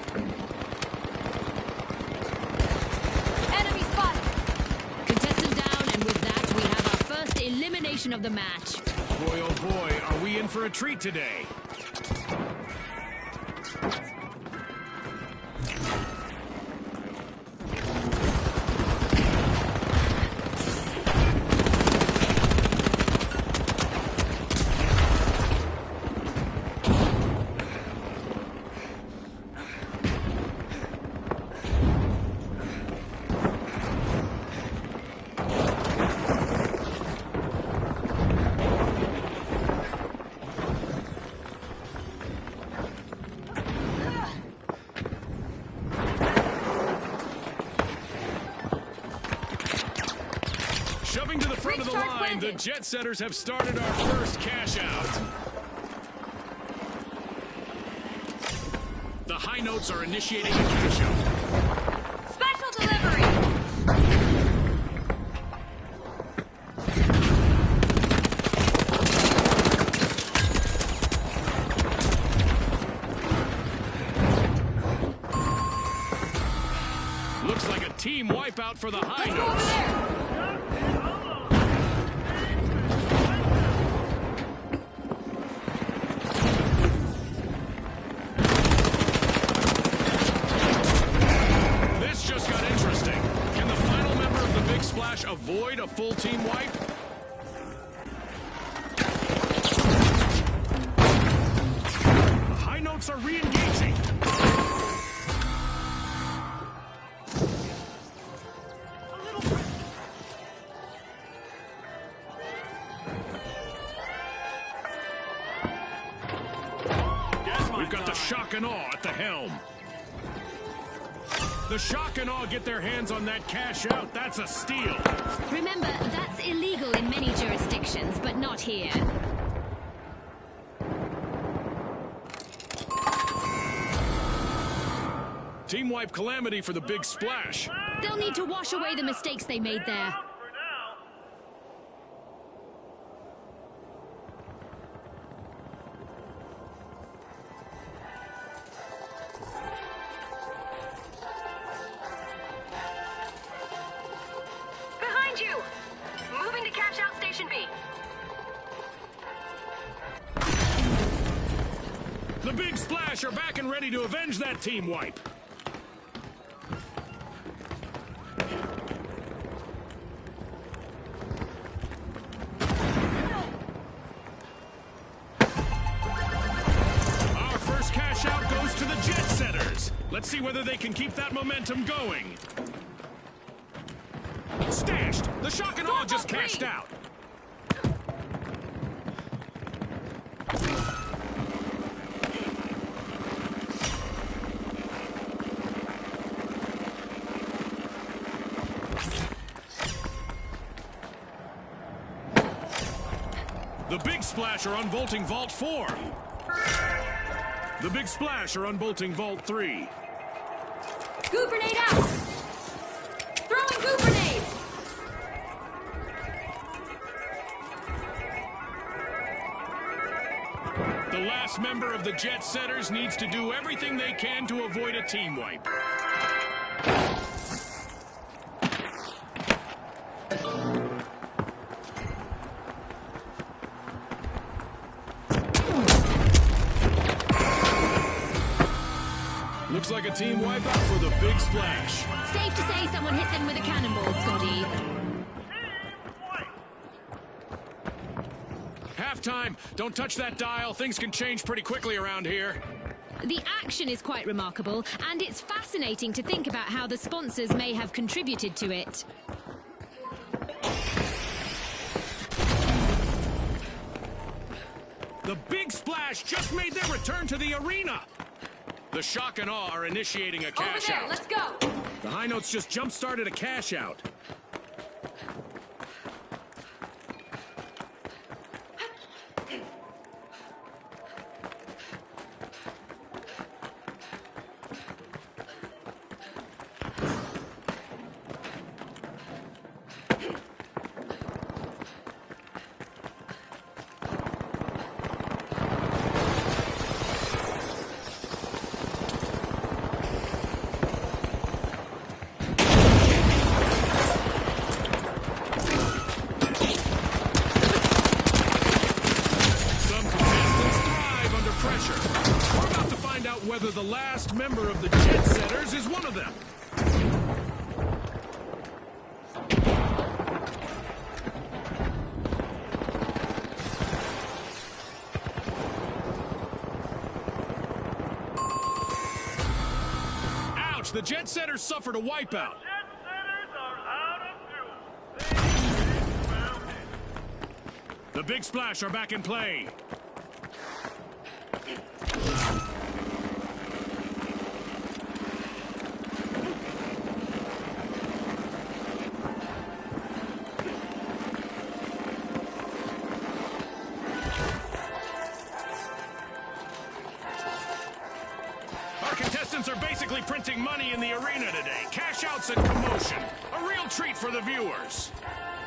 Enemy spotted. Contestant down, and with that, we have our first elimination of the match. Boy, oh boy, are we in for a treat today. Shoving to the front of the Recharge line, the landed. jet setters have started our first cash out. The high notes are initiating a cash out. Special delivery. Looks like a team wipeout for the high Let's go over notes. there. This just got interesting. Can the final member of the Big Splash avoid a full team wipe? The high notes are re-engaging. We've got the shock and awe at the helm. The shock and awe get their hands on that cash out. That's a steal. Remember, that's illegal in many jurisdictions, but not here. Team wipe calamity for the Big Splash. They'll need to wash away the mistakes they made there. For now. Behind you. Moving to cash out station B. The Big Splash are back and ready to avenge that team wipe. Our first cash out goes to the jet setters. Let's see whether they can keep that momentum going. Stashed! The shock and awe just cashed out. The Big Splash are unbolting Vault 4. The Big Splash are unbolting Vault 3. Goo grenade out. Throwing goo grenade. The last member of the jet setters needs to do everything they can to avoid a team wipe. Looks like a team wipeout for the Big Splash. Safe to say someone hit them with a cannonball, Scotty. Team white. time. Don't touch that dial. Things can change pretty quickly around here. The action is quite remarkable, and it's fascinating to think about how the sponsors may have contributed to it. The Big Splash just made their return to the arena. The Shock and Awe are initiating a cash Over there, out. let's go. The High Notes just jump-started a cash out. Whether the last member of the Jet Setters is one of them. Ouch! The Jet Setters suffered a wipeout. Jet Setters are out of fuel. They found it. The Big Splash are back in play. Our contestants are basically printing money in the arena today. Cash outs and commotion. A real treat for the viewers.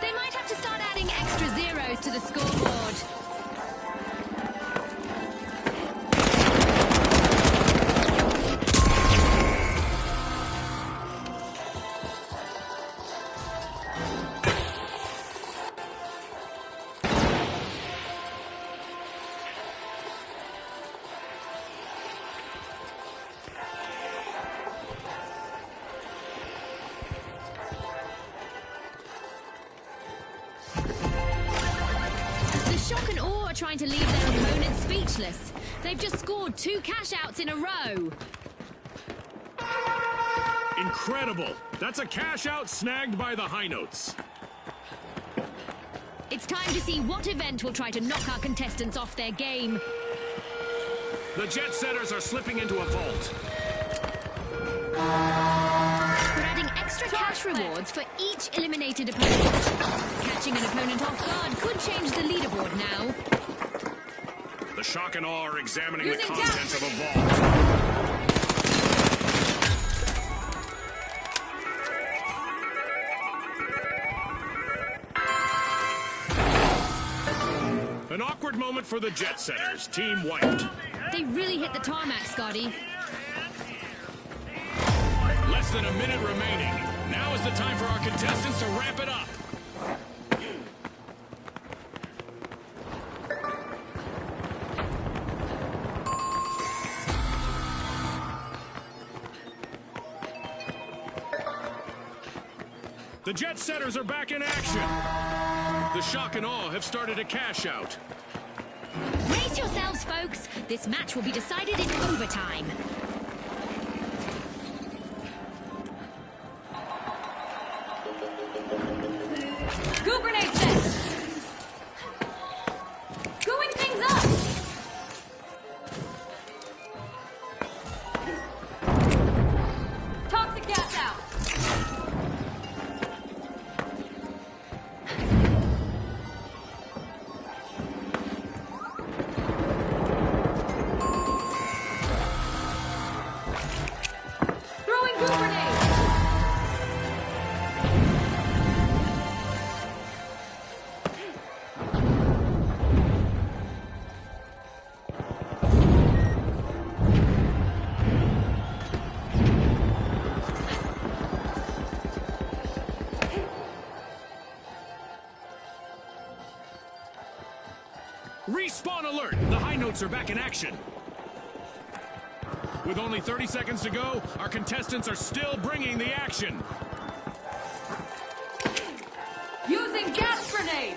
They might have to start adding extra zeros to the scoreboard. Shock and Awe are trying to leave their opponents speechless. They've just scored 2 cash outs in a row. Incredible. That's a cash out snagged by the High Notes. It's time to see what event will try to knock our contestants off their game. The Jet Setters are slipping into a vault. We're adding extra cash rewards for each eliminated opponent. Catching an opponent off guard could change the leaderboard now. The Shock and Awe are examining the Using contents of a vault. An awkward moment for the Jet Setters. Team wiped. They really hit the tarmac, Scotty. Less than a minute remaining. Now is the time for our contestants to ramp it up. The Jet Setters are back in action. The Shock and Awe have started a cash out. Brace yourselves, folks. This match will be decided in overtime. Goo grenade set. Gooing things up. Toxic gas out. Throwing goo grenade. Respawn alert! The High Notes are back in action. With only 30 seconds to go, our contestants are still bringing the action. Using gas grenade.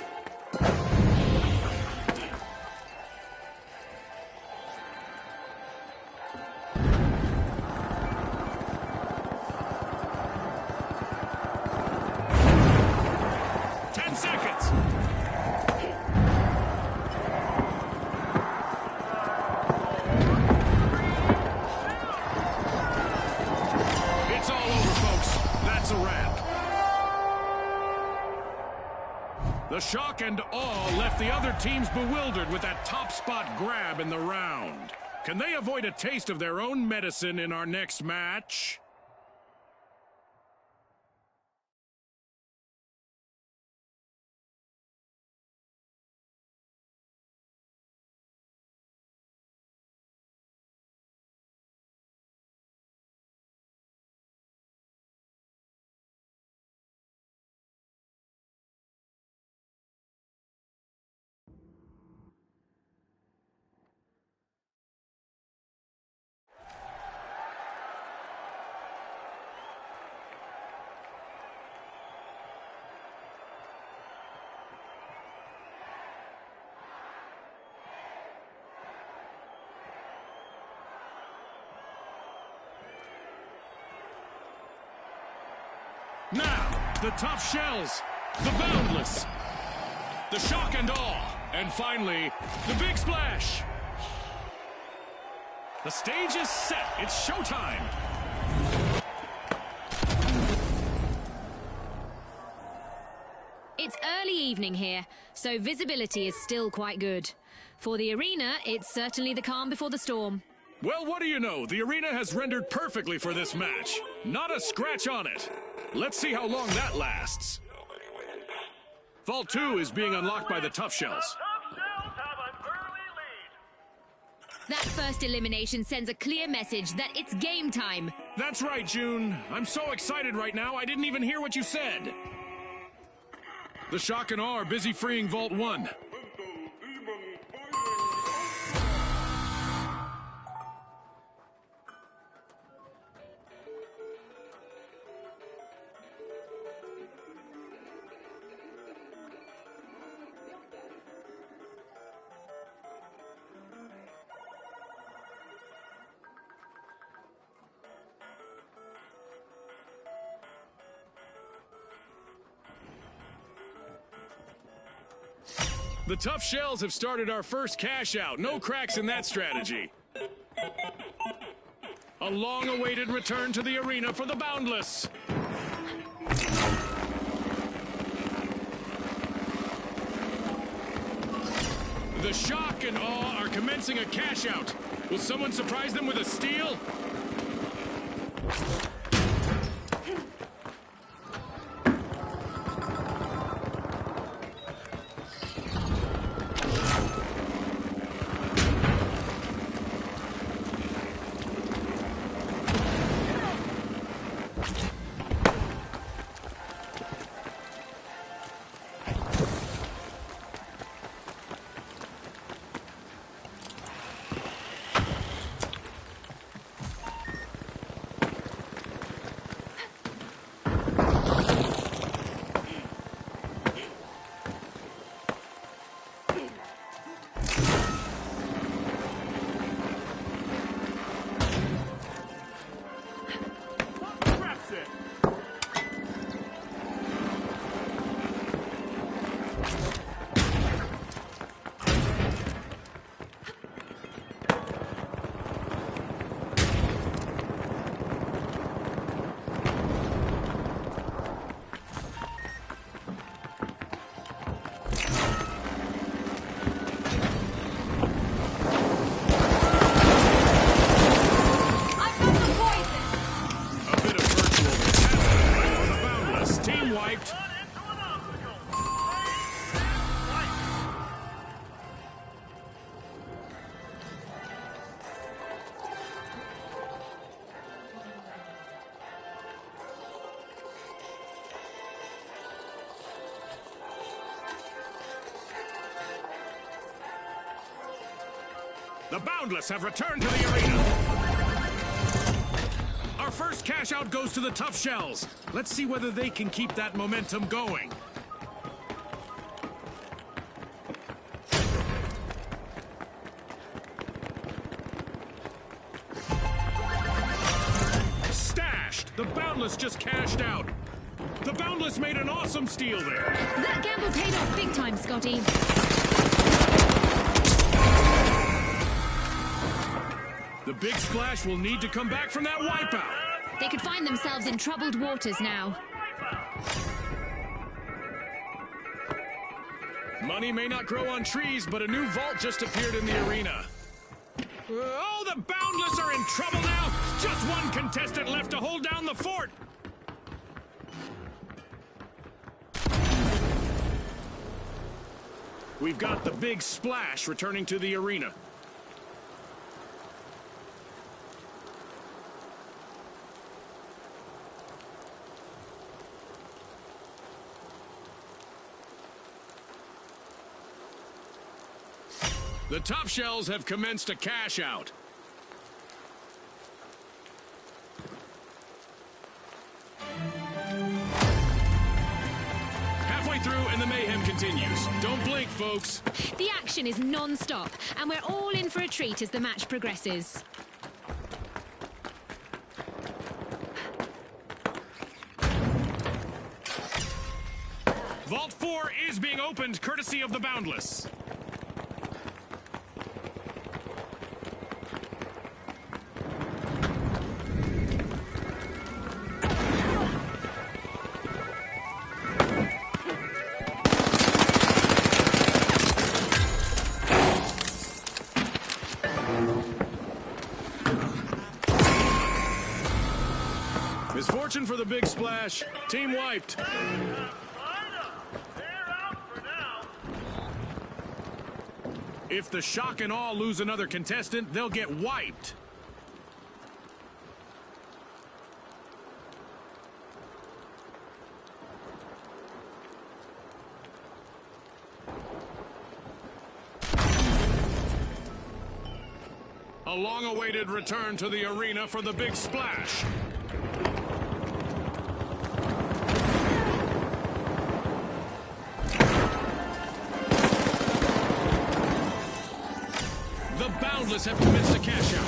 The shock and awe left the other teams bewildered with that top spot grab in the round. Can they avoid a taste of their own medicine in our next match? Now, the tough shells, the boundless, the shock and awe, and finally, the big splash. The stage is set. It's showtime. It's early evening here, so visibility is still quite good. For the arena, it's certainly the calm before the storm. Well, what do you know? The arena has rendered perfectly for this match. Not a scratch on it. Let's see how long that lasts. Vault 2 is being unlocked by the Tough Shells. Tough Shells have an early lead. That first elimination sends a clear message that it's game time. That's right, June. I'm so excited right now, I didn't even hear what you said. The Shock and Awe are busy freeing Vault 1. The Tough Shells have started our first cash out. No cracks in that strategy. A long-awaited return to the arena for the Boundless. The Shock and Awe are commencing a cash out. Will someone surprise them with a steal? The Boundless have returned to the arena. Our first cash out goes to the Tough Shells. Let's see whether they can keep that momentum going. Stashed! The Boundless just cashed out. The Boundless made an awesome steal there. That gamble paid off big time, Scotty. The Big Splash will need to come back from that wipeout. They could find themselves in troubled waters now. Money may not grow on trees, but a new vault just appeared in the arena. Oh, the Boundless are in trouble now! Just one contestant left to hold down the fort! We've got the Big Splash returning to the arena. The Top Shells have commenced a cash out. Halfway through and the mayhem continues. Don't blink, folks. The action is non-stop, and we're all in for a treat as the match progresses. Vault 4 is being opened courtesy of the Boundless. Misfortune for the Big Splash. Team wiped. They're out for now. If the Shock and Awe lose another contestant, they'll get wiped. A long-awaited return to the arena for the Big Splash. The Boundless have commenced a cash out.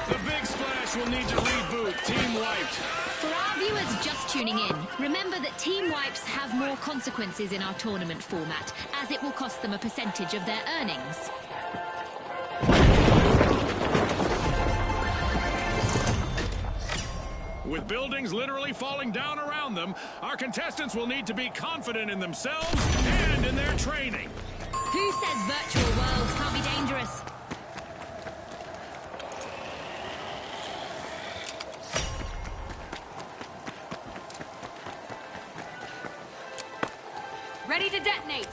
The Big Splash will need to reboot. Team wiped. For our viewers just tuning in, remember that team wipes have more consequences in our tournament format, as it will cost them a percentage of their earnings. With buildings literally falling down around them, our contestants will need to be confident in themselves and in their training. Who says virtual worlds can't be dangerous? Ready to detonate.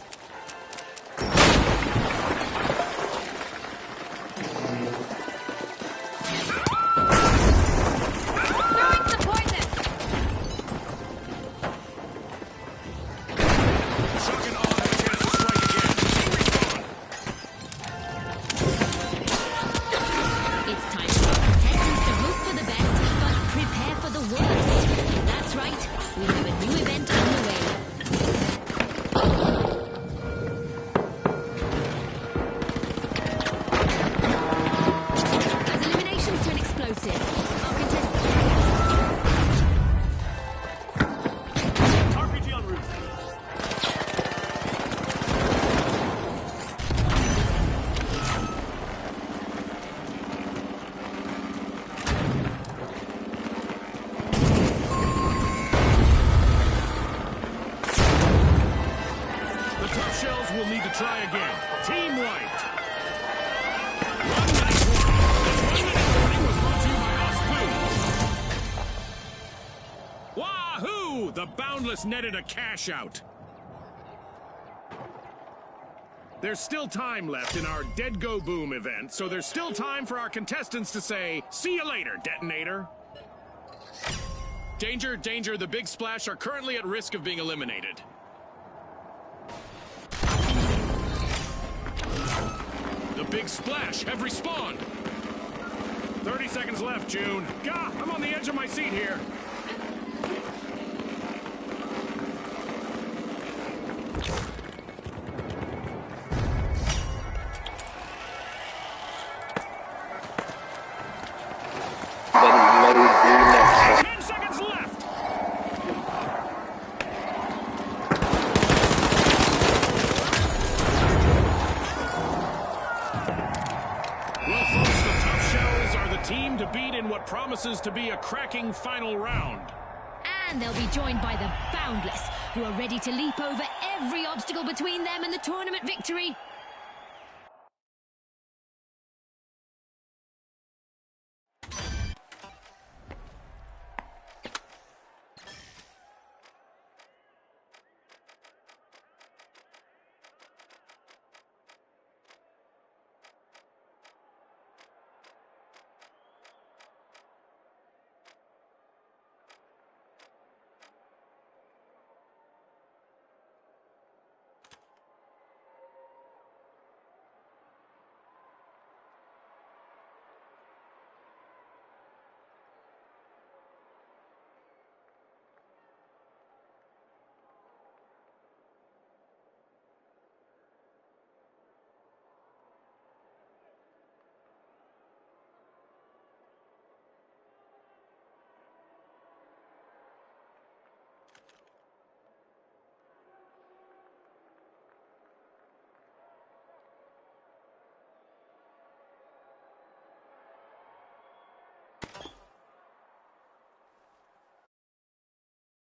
Throwing some poison. Shock and Awe have a chance to strike again. Respawn. It's time for our contestants to hope for the best, but prepare for the worst. That's right, we have a new event on the way. As eliminations turn explosive, our contestants... RPG en route. The Tough Shells will need to try again. Team wiped. One nice warning. This 1 minute warning was brought to you by Ospoons. Wahoo! The Boundless netted a cash out. There's still time left in our Dead Go Boom event, so there's still time for our contestants to say, "See you later, Detonator." Danger, danger, the Big Splash are currently at risk of being eliminated. The Big Splash have respawned. 30 seconds left, June. Gah, I'm on the edge of my seat here. Then let it be next. promises to be a cracking final round. And they'll be joined by the Boundless, who are ready to leap over every obstacle between them and the tournament victory.